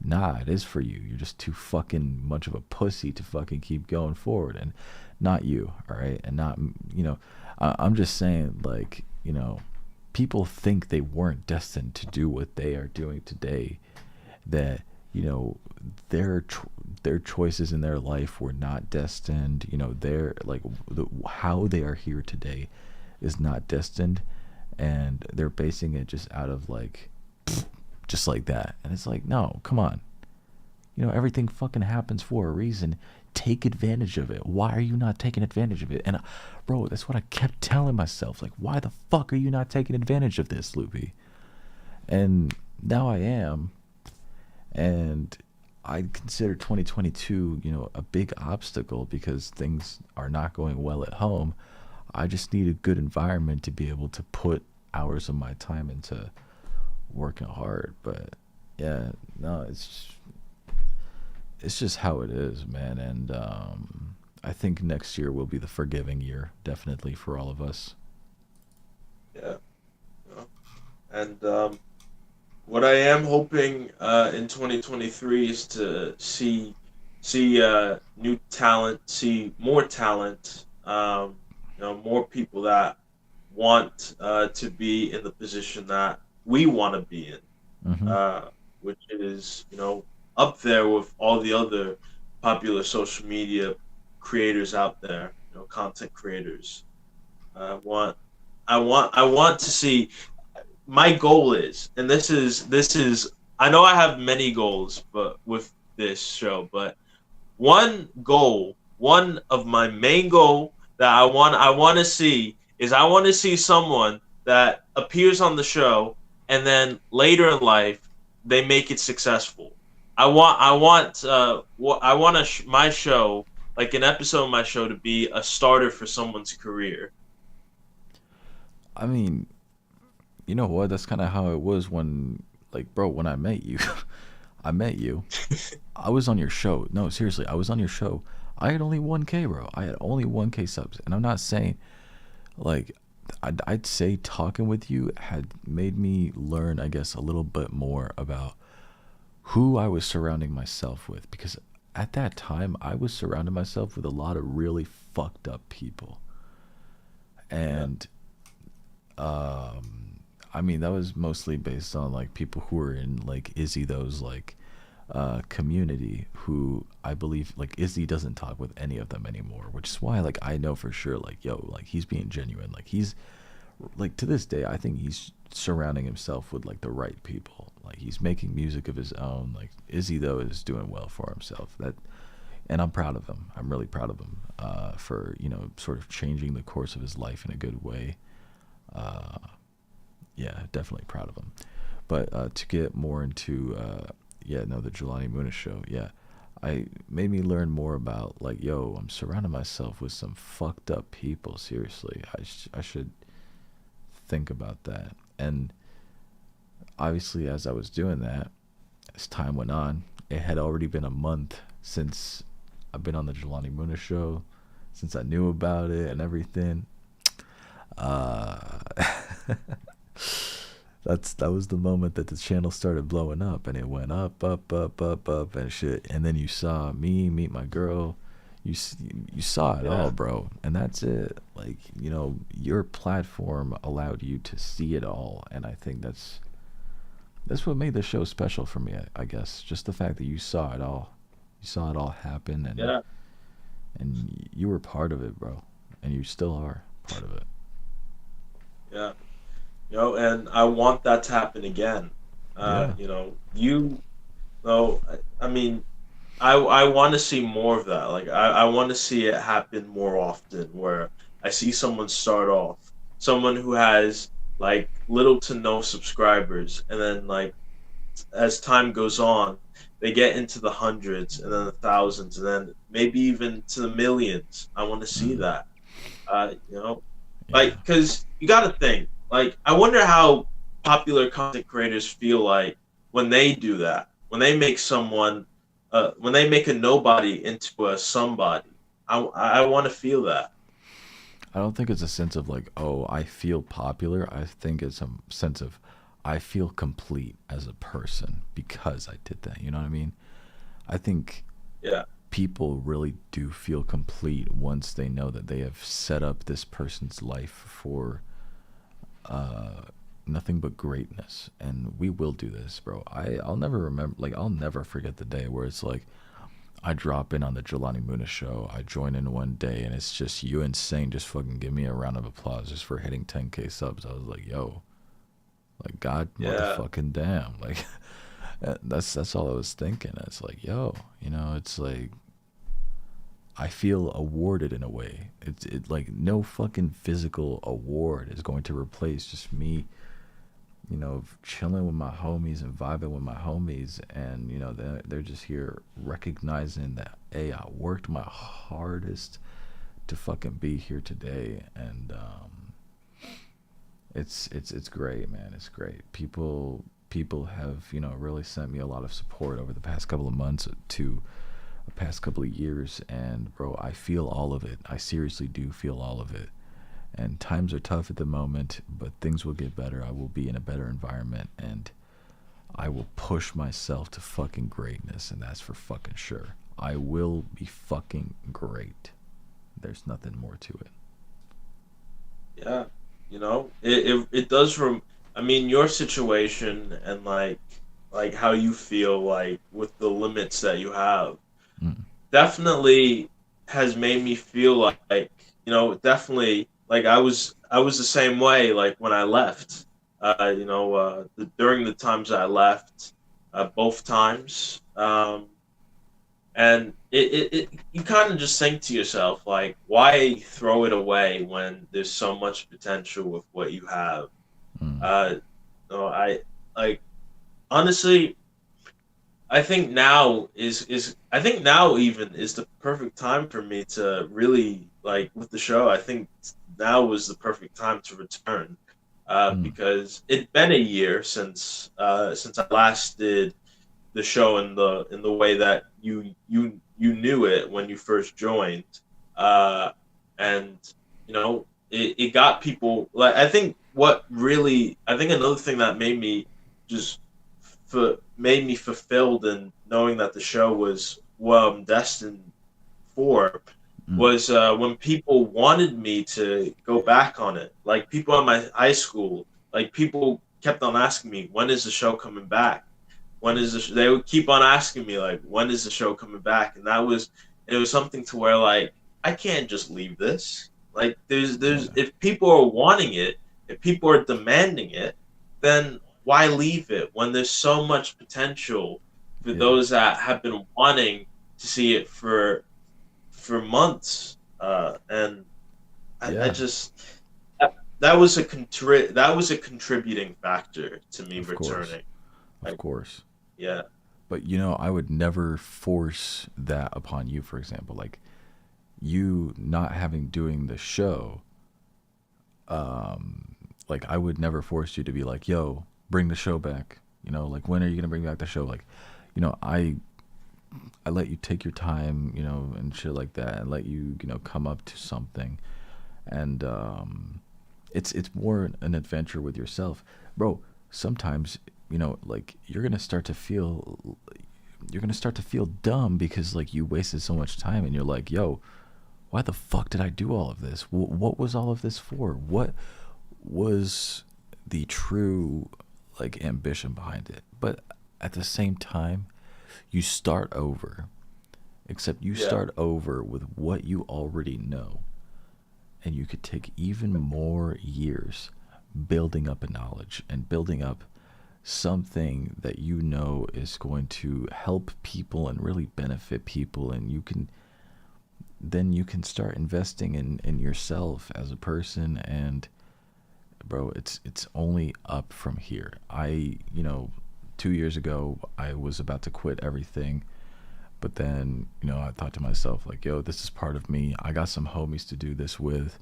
[SPEAKER 1] nah, it is for you. You're just too fucking much of a pussy to fucking keep going forward, and not you, all right? And not, you know, I'm just saying, like, you know, people think they weren't destined to do what they are doing today, that, you know, their choices in their life were not destined, you know, how they are here today is not destined, and they're basing it just out of like, just like that. And it's like, no, come on, you know, everything fucking happens for a reason. Take advantage of it. Why are you not taking advantage of it? And bro, that's what I kept telling myself, like, why the fuck are you not taking advantage of this, Loopy? And now I am. And I consider 2022, you know, a big obstacle because things are not going well at home. I just need a good environment to be able to put hours of my time into working hard. But yeah, no, it's just how it is, man. And I think next year will be the forgiving year, definitely, for all of us.
[SPEAKER 2] Yeah. Yeah. And what I am hoping in 2023 is to see new talent, see more talent, you know, more people that want to be in the position that we want to be in,
[SPEAKER 1] Mm-hmm.
[SPEAKER 2] which is, you know, up there with all the other popular social media creators out there, you know, content creators. I want I want to see, my goal is, and this is I know I have many goals, but with this show, but one of my main goal that I want to see is I want to see someone that appears on the show and then later in life they make it successful. I want my show, like an episode of my show, to be a starter for someone's career.
[SPEAKER 1] I mean, you know what? That's kind of how it was when, like, bro, when I met you. I met you. I was on your show. No, seriously, I was on your show. I had only 1K, bro. I had only 1K subs. And I'm not saying, like, I'd say talking with you had made me learn, I guess, a little bit more about who I was surrounding myself with. Because at that time, I was surrounding myself with a lot of really fucked up people.
[SPEAKER 2] Yeah.
[SPEAKER 1] And, I mean, that was mostly based on, like, people who were in, like, Izzy, those, like, community, who I believe, like, Izzy doesn't talk with any of them anymore, which is why, like, I know for sure, like, yo, like, he's being genuine, like, he's, like, to this day, I think he's surrounding himself with, like, the right people, like, he's making music of his own, like, Izzy, though, is doing well for himself, that, and I'm proud of him, I'm really proud of him, for, you know, sort of changing the course of his life in a good way. Yeah, definitely proud of him. But to get more into, yeah, no, the Jelani Muniz show, yeah, I made me learn more about, like, yo, I'm surrounding myself with some fucked up people. Seriously, I should think about that. And obviously, as I was doing that, as time went on, it had already been a month since I've been on the Jelani Muniz show, since I knew about it and everything. Uh, that was the moment that the channel started blowing up, and it went up, up, up, up, up, and shit. And then you saw me meet my girl. You saw it all,
[SPEAKER 2] Yeah.
[SPEAKER 1] bro. And that's it. Like, you know, your platform allowed you to see it all, and I think That's what made the show special for me, I guess. Just the fact that you saw it all. You saw it all happen,
[SPEAKER 2] Yeah,
[SPEAKER 1] and you were part of it, bro. And you still are part of it.
[SPEAKER 2] yeah. And I want that to happen again.
[SPEAKER 1] Yeah.
[SPEAKER 2] You know, I mean, I want to see more of that. Like I want to see it happen more often where I see someone start off, someone who has like little to no subscribers, and then like as time goes on, they get into the hundreds and then the thousands and then maybe even to the millions. I want to see
[SPEAKER 1] Mm,
[SPEAKER 2] that. Uh, you know,
[SPEAKER 1] yeah.
[SPEAKER 2] like because you got to think. Like I wonder how popular content creators feel like when they do that, when they make a nobody into a somebody. I want to feel that.
[SPEAKER 1] I don't think it's a sense of like, oh, I feel popular. I think it's a sense of I feel complete as a person because I did that. You know what I mean? I think
[SPEAKER 2] Yeah,
[SPEAKER 1] people really do feel complete once they know that they have set up this person's life for uh, nothing but greatness. And we will do this, bro. I'll never remember, like, I'll never forget the day where it's like, I drop in on the Jelani Muna show. I join in one day, and it's just you insane. Just fucking give me a round of applause just for hitting 10K subs. I was like, yo, like God,
[SPEAKER 2] yeah,
[SPEAKER 1] motherfucking damn, like that's all I was thinking. It's like, yo, it's like I feel awarded in a way. It like no fucking physical award is going to replace just me, chilling with my homies and vibing with my homies, and they're just here recognizing that, hey, I worked my hardest to fucking be here today, and it's great, man. It's great. People have really sent me a lot of support over the past couple of months to the past couple of years, and bro, I feel all of it. I seriously do feel all of it. And times are tough at the moment, but things will get better. I will be in a better environment, and I will push myself to fucking greatness, and that's for fucking sure. I will be fucking great. There's nothing more to it.
[SPEAKER 2] yeah. It does. I mean, your situation and like how you feel like with the limits that you have
[SPEAKER 1] Mm,
[SPEAKER 2] definitely has made me feel like definitely like I was the same way like when I left. During the times I left, both times. And it you kind of just think to yourself like, why throw it away when there's so much potential with what you have?
[SPEAKER 1] mm,
[SPEAKER 2] Uh, no, I like honestly, I think now even is the perfect time for me to really like with the show. I think now was the perfect time to return,
[SPEAKER 1] mm.
[SPEAKER 2] because it'd been a year since I last did the show in the way that you knew it when you first joined, and it got people like I think another thing that just made me fulfilled in knowing that the show was what I'm destined for
[SPEAKER 1] Mm.
[SPEAKER 2] was when people wanted me to go back on it. Like people at my high school, like people kept on asking me, when is the show coming back? They would keep on asking me like, when is the show coming back? And it was something to where like I can't just leave this. Like there's
[SPEAKER 1] Yeah,
[SPEAKER 2] if people are wanting it, if people are demanding it, then why leave it when there's so much potential for
[SPEAKER 1] yeah,
[SPEAKER 2] those that have been wanting to see it for months, and I
[SPEAKER 1] yeah.
[SPEAKER 2] just that was a contributing factor to me
[SPEAKER 1] Of course,
[SPEAKER 2] returning.
[SPEAKER 1] of
[SPEAKER 2] Like,
[SPEAKER 1] course.
[SPEAKER 2] yeah,
[SPEAKER 1] But I would never force that upon you. For example, like you not having doing the show, like I would never force you to be like, yo, bring the show back. Like when are you gonna bring back the show? Like, I let you take your time, and shit like that, and let you, come up to something, and it's more an adventure with yourself, bro. Sometimes, like you're gonna start to feel dumb because like you wasted so much time, and you're like, yo, why the fuck did I do all of this? What was all of this for? What was the true like ambition behind it. But at the same time, you start over. Except you start over with what you already know. And you could take even more years building up a knowledge and building up something that you know is going to help people and really benefit people, and you can start investing in yourself as a person. And bro, it's only up from here. 2 years ago I was about to quit everything, but then I thought to myself, like, yo, this is part of me. I got some homies to do this with.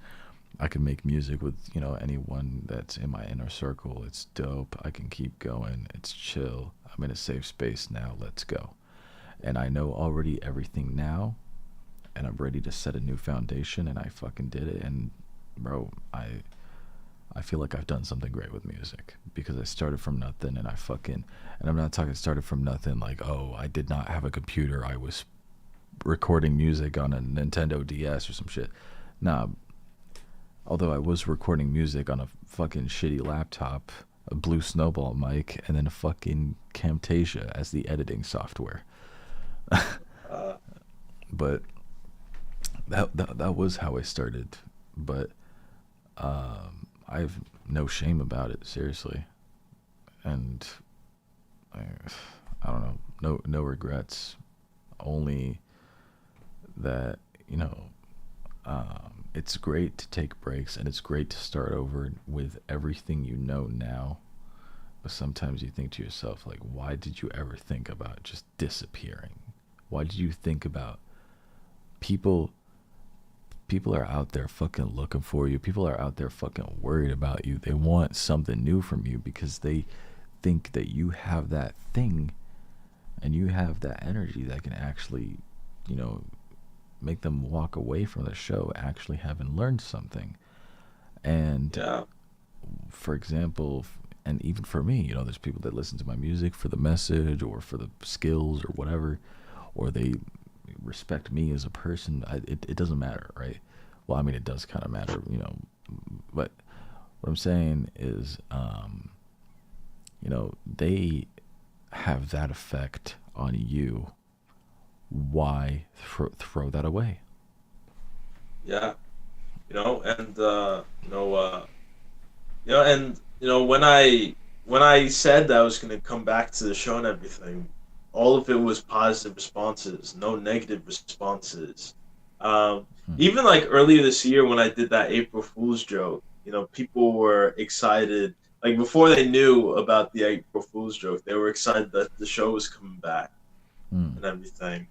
[SPEAKER 1] I can make music with anyone that's in my inner circle. It's dope. I can keep going. It's chill. I'm in a safe space now. Let's go. And I know already everything now, and I'm ready to set a new foundation, and I fucking did it. And bro, I feel like I've done something great with music, because I started from nothing, and and I'm not talking started from nothing like, oh, I did not have a computer, I was recording music on a Nintendo DS or some shit. Nah, although I was recording music on a fucking shitty laptop, a Blue Snowball mic, and then a fucking Camtasia as the editing software. But that was how I started. But I have no shame about it, seriously. And I don't know, no regrets. Only that, it's great to take breaks, and it's great to start over with everything you know now. But sometimes you think to yourself, like, why did you ever think about just disappearing? Why did you think about people are out there fucking looking for you. People are out there fucking worried about you. They want something new from you because they think that you have that thing and you have that energy that can actually, make them walk away from the show actually having learned something. And for example, and even for me, there's people that listen to my music for the message or for the skills or whatever, or they respect me as a person. It doesn't matter, right? Well, I mean, it does kind of matter, but what I'm saying is, they have that effect on you. Why throw that away?
[SPEAKER 2] Yeah, when I said that I was gonna come back to the show and everything, all of it was positive responses, no negative responses. Even like earlier this year when I did that April Fool's joke, people were excited. Like before they knew about the April Fool's joke, they were excited that the show was coming back and everything.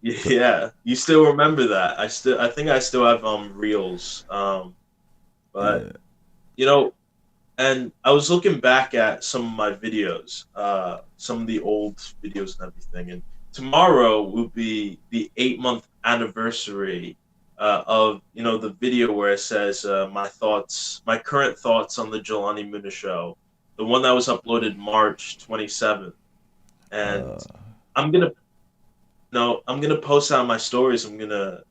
[SPEAKER 2] Yeah, you still remember that. I think I still have reels. But and I was looking back at some of my videos, some of the old videos and everything, and tomorrow will be the 8-month anniversary of the video where it says my current thoughts on the Jelani Muna show, the one that was uploaded March 27th, and I'm gonna post out my stories. I'm gonna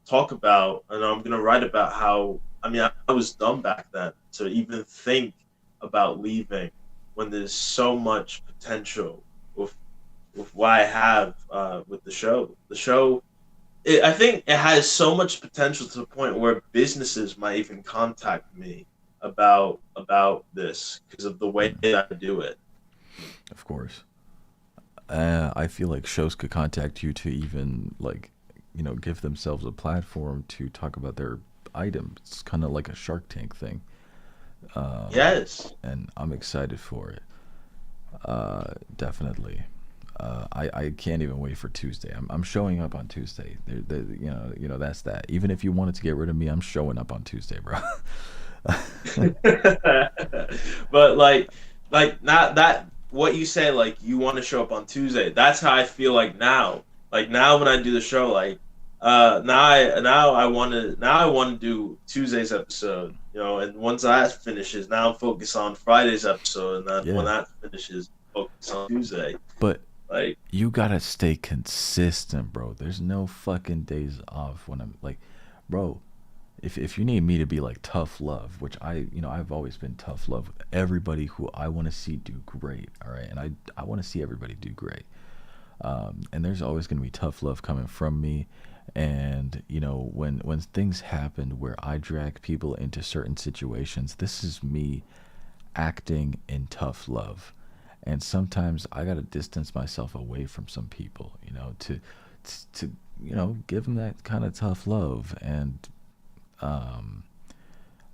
[SPEAKER 2] talk about, and I'm gonna write about how I was dumb back then to even think about leaving when there's so much potential with what I have with the show. The show, I think it has so much potential to the point where businesses might even contact me about this because of the way that I do it.
[SPEAKER 1] Of course. I feel like shows could contact you to even give themselves a platform to talk about their items. It's kind of like a Shark Tank thing.
[SPEAKER 2] Yes.
[SPEAKER 1] And I'm excited for it. Definitely. I can't even wait for Tuesday. I'm showing up on Tuesday. That's that. Even if you wanted to get rid of me, I'm showing up on Tuesday, bro.
[SPEAKER 2] But not that. What you say, like you want to show up on Tuesday. That's how I feel like now. Like now when I do the show, now I want to do Tuesday's episode, and once that finishes, now I'm focused on Friday's episode, and then when that finishes, focus on Tuesday.
[SPEAKER 1] But you gotta stay consistent, bro. There's no fucking days off when I'm like, bro, if you need me to be like tough love, which I've always been tough love with everybody who I want to see do great, all right, and I want to see everybody do great, and there's always going to be tough love coming from me. And when things happen where I drag people into certain situations, this is me acting in tough love. And sometimes I got to distance myself away from some people, to give them that kind of tough love. And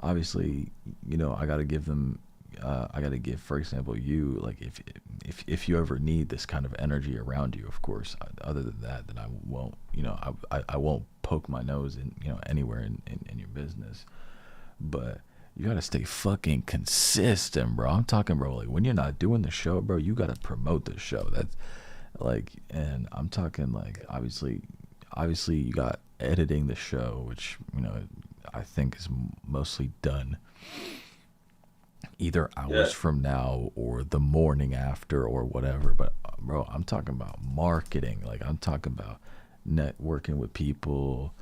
[SPEAKER 1] obviously, I got to give them, I got to give, for example, you, like, if you ever need this kind of energy around you, of course. Other than that, then I won't, I won't poke my nose in, anywhere in your business. But you got to stay fucking consistent, bro. I'm talking, bro, like, when you're not doing the show, bro, you got to promote the show. That's like, and I'm talking, like, obviously you got editing the show, which, I think is mostly done either hours from now or the morning after or whatever. But bro, I'm talking about marketing. Like, I'm talking about networking with people,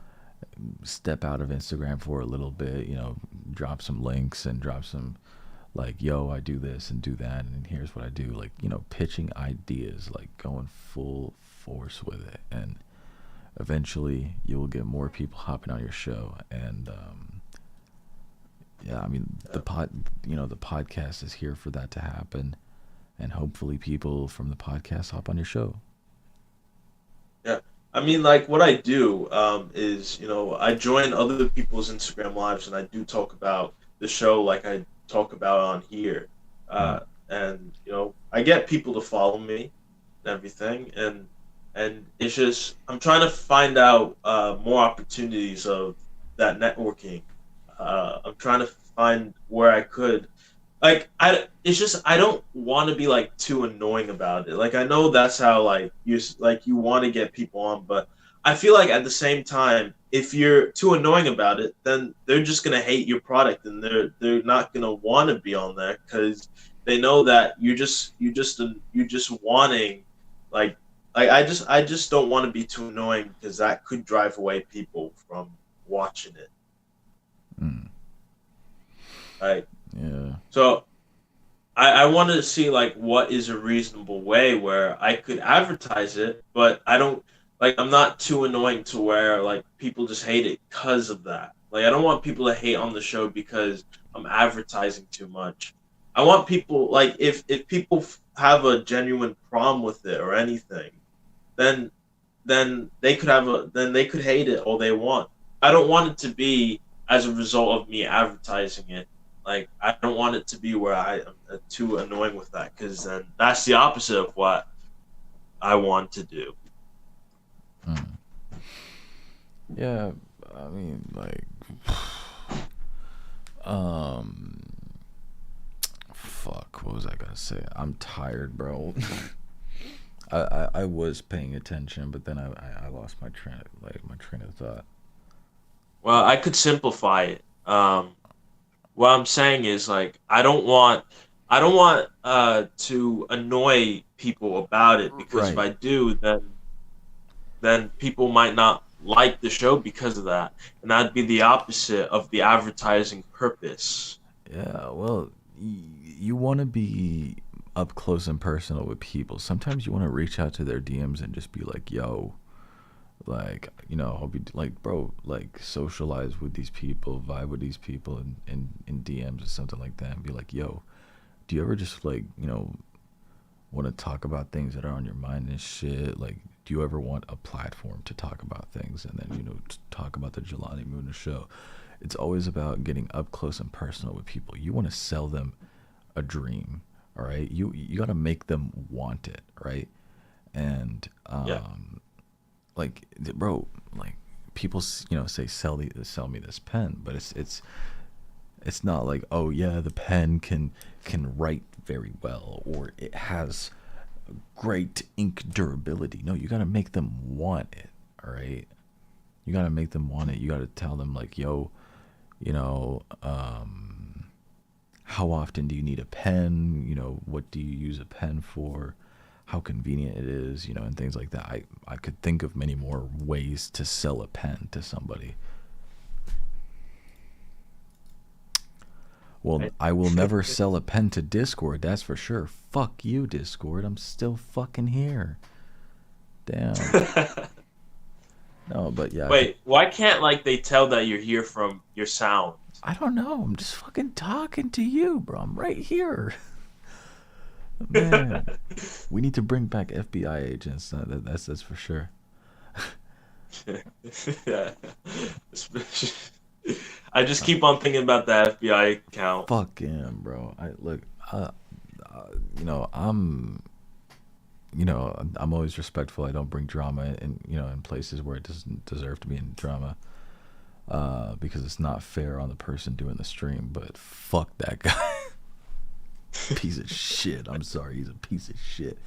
[SPEAKER 1] step out of Instagram for a little bit, drop some links and drop some, like, yo, I do this and do that, and here's what I do. Like, pitching ideas, like going full force with it. And eventually you will get more people hopping on your show. And yeah, I mean, the podcast is here for that to happen, and hopefully people from the podcast hop on your show.
[SPEAKER 2] Yeah, I mean, like, what I do is, I join other people's Instagram lives, and I do talk about the show like I talk about on here, and I get people to follow me and everything, and it's just, I'm trying to find out more opportunities of that networking. I'm trying to find where I could, like, it's just, I don't want to be, like, too annoying about it. Like, I know that's how, like, you want to get people on, but I feel like at the same time, if you're too annoying about it, then they're just gonna hate your product, and they're not gonna want to be on there, because they know that you're just wanting, like I just don't want to be too annoying, because that could drive away people from watching it. Right.
[SPEAKER 1] Yeah.
[SPEAKER 2] So I wanted to see, like, what is a reasonable way where I could advertise it, but I don't, like, I'm not too annoying to where, like, people just hate it because of that. Like, I don't want people to hate on the show because I'm advertising too much. I want people, like, if people have a genuine problem with it or anything, then they could hate it all they want. I don't want it to be as a result of me advertising it. Like, I don't want it to be where I am too annoying with that, because then that's the opposite of what I want to do.
[SPEAKER 1] Yeah, I mean, like, fuck, what was I gonna say? I'm tired, bro. I was paying attention, but then I lost my train of thought.
[SPEAKER 2] Well, I could simplify it. What I'm saying is, like, I don't want to annoy people about it, because if I do, then people might not like the show because of that, and that'd be the opposite of the advertising purpose.
[SPEAKER 1] Yeah, well, you want to be up close and personal with people. Sometimes you want to reach out to their DMs and just be like, yo, like, I'll be like, bro, like, socialize with these people, vibe with these people in DMs or something like that, and be like, yo, do you ever just, like, want to talk about things that are on your mind and shit? Like, do you ever want a platform to talk about things, and then, talk about the Jelani Muna show? It's always about getting up close and personal with people. You want to sell them a dream, all right? You got to make them want it, right? And like, bro, like, people say sell me this pen, but it's not like, oh yeah, the pen can write very well, or it has great ink durability. No, you got to make them want it, all right? You got to make them want it. You got to tell them, like, yo, how often do you need a pen? What do you use a pen for? How convenient it is, and things like that. I could think of many more ways to sell a pen to somebody. Well,
[SPEAKER 2] Right?
[SPEAKER 1] I will never sell a pen to Discord, that's for sure. Fuck you, Discord. I'm still fucking here. Damn. No, but yeah, I think
[SPEAKER 2] Wait, why can't like they tell that you're here from your sound?
[SPEAKER 1] I don't know. I'm just fucking talking to you, bro. I'm right here. Man, we need to bring back FBI agents. That's for sure.
[SPEAKER 2] Yeah. I just keep on thinking about the FBI account.
[SPEAKER 1] Fuck him, bro. I look. Uh, you know, I'm always respectful. I don't bring drama in places where it doesn't deserve to be in drama. Because it's not fair on the person doing the stream. But fuck that guy. Piece of shit. I'm sorry. He's a piece of shit.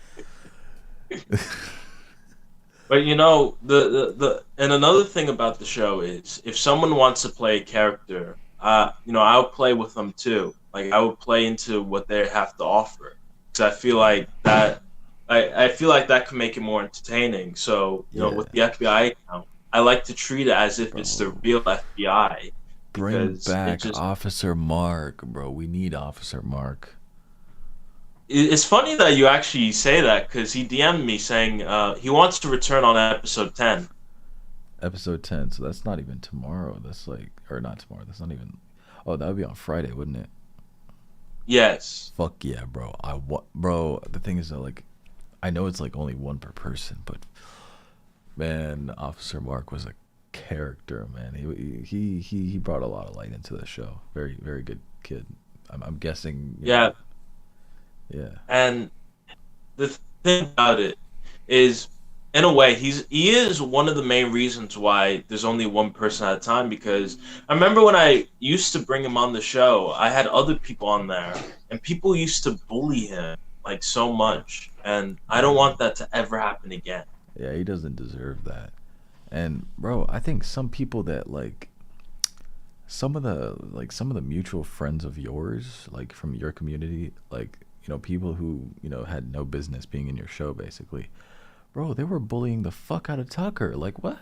[SPEAKER 2] But the and another thing about the show is if someone wants to play a character, I'll play with them too. Like I would play into what they have to offer because I feel like that. I feel like that can make it more entertaining. So with the FBI account, I like to treat it as if it's the real FBI.
[SPEAKER 1] Bring back Officer Mark, bro. We need Officer Mark.
[SPEAKER 2] It's funny that you actually say that because he DM'd me saying he wants to return on episode 10.
[SPEAKER 1] Episode 10, so that's not even tomorrow. That's not tomorrow. That's not even. Oh, that would be on Friday, wouldn't it?
[SPEAKER 2] Yes.
[SPEAKER 1] Fuck yeah, bro. Bro, the thing is that I know it's only one per person, but man, Officer Mark was a character, man. He brought a lot of light into the show. Very, very good kid. I'm guessing.
[SPEAKER 2] Yeah.
[SPEAKER 1] Yeah. And
[SPEAKER 2] the thing about it is, in a way, he is one of the main reasons why there's only one person at a time. Because I remember when I used to bring him on the show, I had other people on there, and people used to bully him so much, and I don't want that to ever happen again.
[SPEAKER 1] Yeah, he doesn't deserve that. And bro, I think some people that some of the mutual friends of yours, from your community, people who had no business being in your show, basically, bro, they were bullying the fuck out of Tucker. What?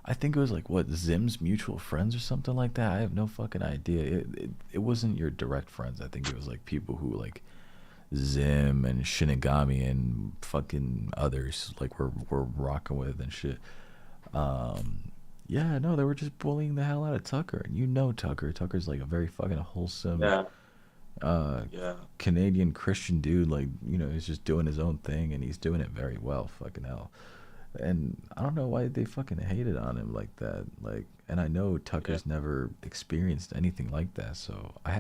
[SPEAKER 1] I think it was Zim's mutual friends or something like that. I have no fucking idea. It wasn't your direct friends. I think it was people who Zim and Shinigami and fucking others were rocking with and shit. Yeah, no, they were just bullying the hell out of Tucker. And Tucker. Tucker's a very fucking wholesome Canadian Christian dude. He's just doing his own thing and he's doing it very well, fucking hell. And I don't know why they fucking hated on him like that. And I know Tucker's never experienced anything like that, so I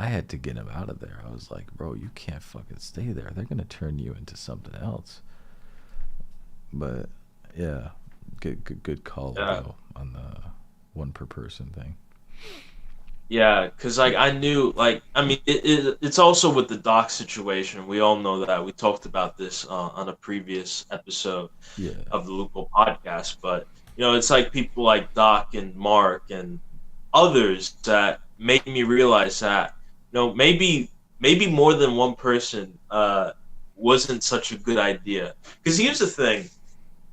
[SPEAKER 1] had to get him out of there. I was like, bro, you can't fucking stay there. They're gonna turn you into something else. But yeah, good call though on the one per person thing.
[SPEAKER 2] Yeah, because I knew it's also with the Doc situation. We all know that. We talked about this on a previous episode of the Loophole Podcast. But it's people like Doc and Mark and others that made me realize that maybe more than one person wasn't such a good idea. Because here's the thing: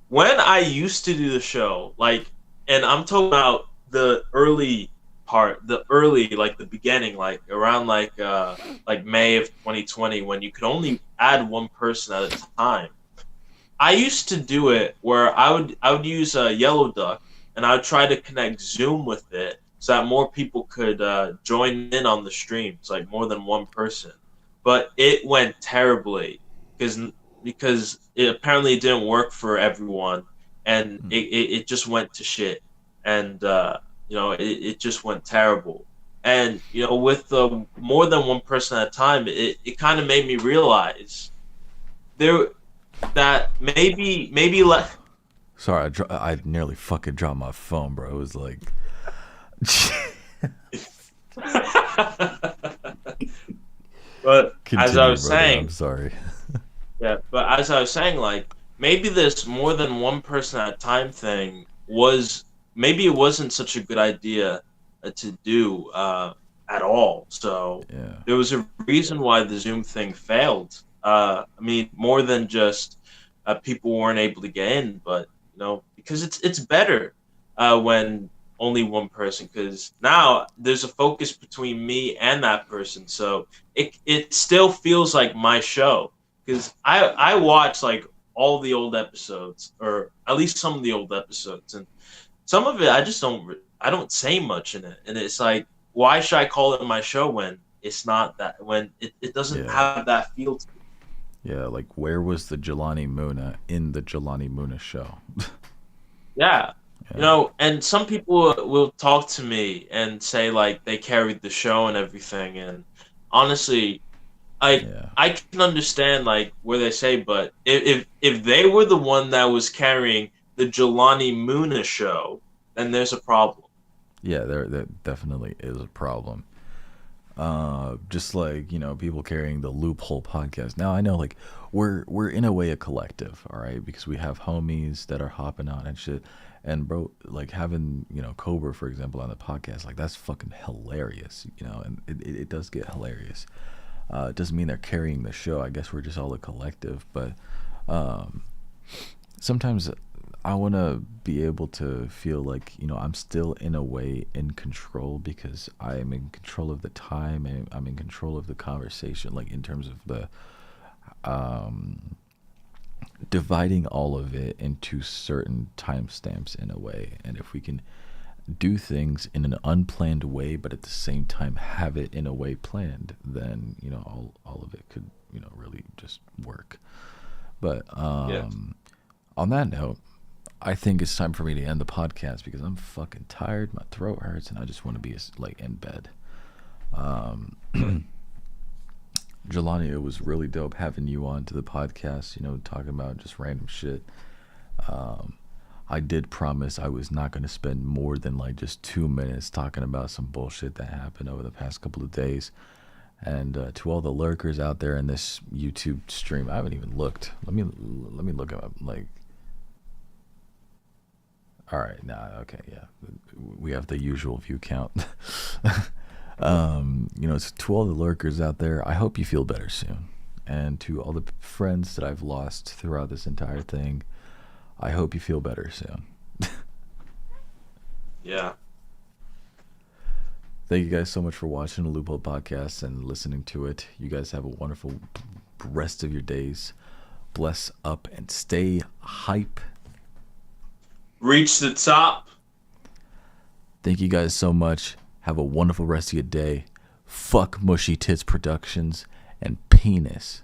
[SPEAKER 2] when I used to do the show, and I'm talking about the early part, the beginning, around May of 2020, when you could only add one person at a time. I used to do it where I would use a Yellow Duck and I would try to connect Zoom with it so that more people could join in on the streams, more than one person. But it went terribly because it apparently didn't work for everyone, and it just went to shit. And it just went terrible. And with more than one person at a time, it kind of made me realize that maybe
[SPEAKER 1] Sorry, I nearly fucking dropped my phone, bro. It was like.
[SPEAKER 2] But
[SPEAKER 1] Continue,
[SPEAKER 2] as I was
[SPEAKER 1] brother.
[SPEAKER 2] saying,
[SPEAKER 1] I'm sorry.
[SPEAKER 2] Yeah, but as I was saying, maybe this more than one person at a time thing maybe it wasn't such a good idea to do at all. So there was a reason why the Zoom thing failed. More than just people weren't able to get in, but because it's better when only one person, because now there's a focus between me and that person. So it still feels like my show, because I watch like all the old episodes, or at least some of the old episodes, and some of it I don't say much in it, and it's like, why should I call it my show when it's not that, when it doesn't
[SPEAKER 1] Yeah.
[SPEAKER 2] have that feel to it?
[SPEAKER 1] Yeah, like where was the Jelani Muna in the Jelani Muna show?
[SPEAKER 2] Yeah.
[SPEAKER 1] Yeah.
[SPEAKER 2] And some people will talk to me and say like they carried the show and everything, and honestly,
[SPEAKER 1] Yeah.
[SPEAKER 2] I can understand like where they say, but if they were the one that was carrying the Jelani Muna show, then there's a problem.
[SPEAKER 1] Yeah, there definitely is a problem. Just like, people carrying the Loophole podcast. Now I know, like, we're in a way a collective, all right, because we have homies that are hopping on and shit. And bro, like having, Cobra, for example, on the podcast, like that's fucking hilarious, and it does get hilarious. It doesn't mean they're carrying the show. I guess we're just all a collective, but um sometimes I want to be able to feel like, I'm still in a way in control, because I am in control of the time and I'm in control of the conversation, like in terms of the um, dividing all of it into certain timestamps in a way. And if we can do things in an unplanned way, but at the same time have it in a way planned, then, all of it could, really just work. But
[SPEAKER 2] Yeah.
[SPEAKER 1] on that note, I think it's time for me to end the podcast because I'm fucking tired. My throat hurts, and I just want to be like in bed. Um, Jelani, it was really dope having you on to the podcast. Talking about just random shit. Um, I did promise I was not going to spend more than like just 2 minutes talking about some bullshit that happened over the past couple of days. And to all the lurkers out there in this YouTube stream, I haven't even looked. Let me look up. Like, all right, nah, okay, yeah, we have the usual view count. To all the lurkers out there, I hope you feel better soon. And to all the friends that I've lost throughout this entire thing, I hope you feel better soon.
[SPEAKER 2] Yeah.
[SPEAKER 1] Thank you guys so much for watching the Loophole Podcast and listening to it. You guys have a wonderful rest of your days. Bless up and stay hype.
[SPEAKER 2] Reach the top.
[SPEAKER 1] Thank you guys so much. Have a wonderful rest of your day. Fuck Mushy Tits Productions and penis.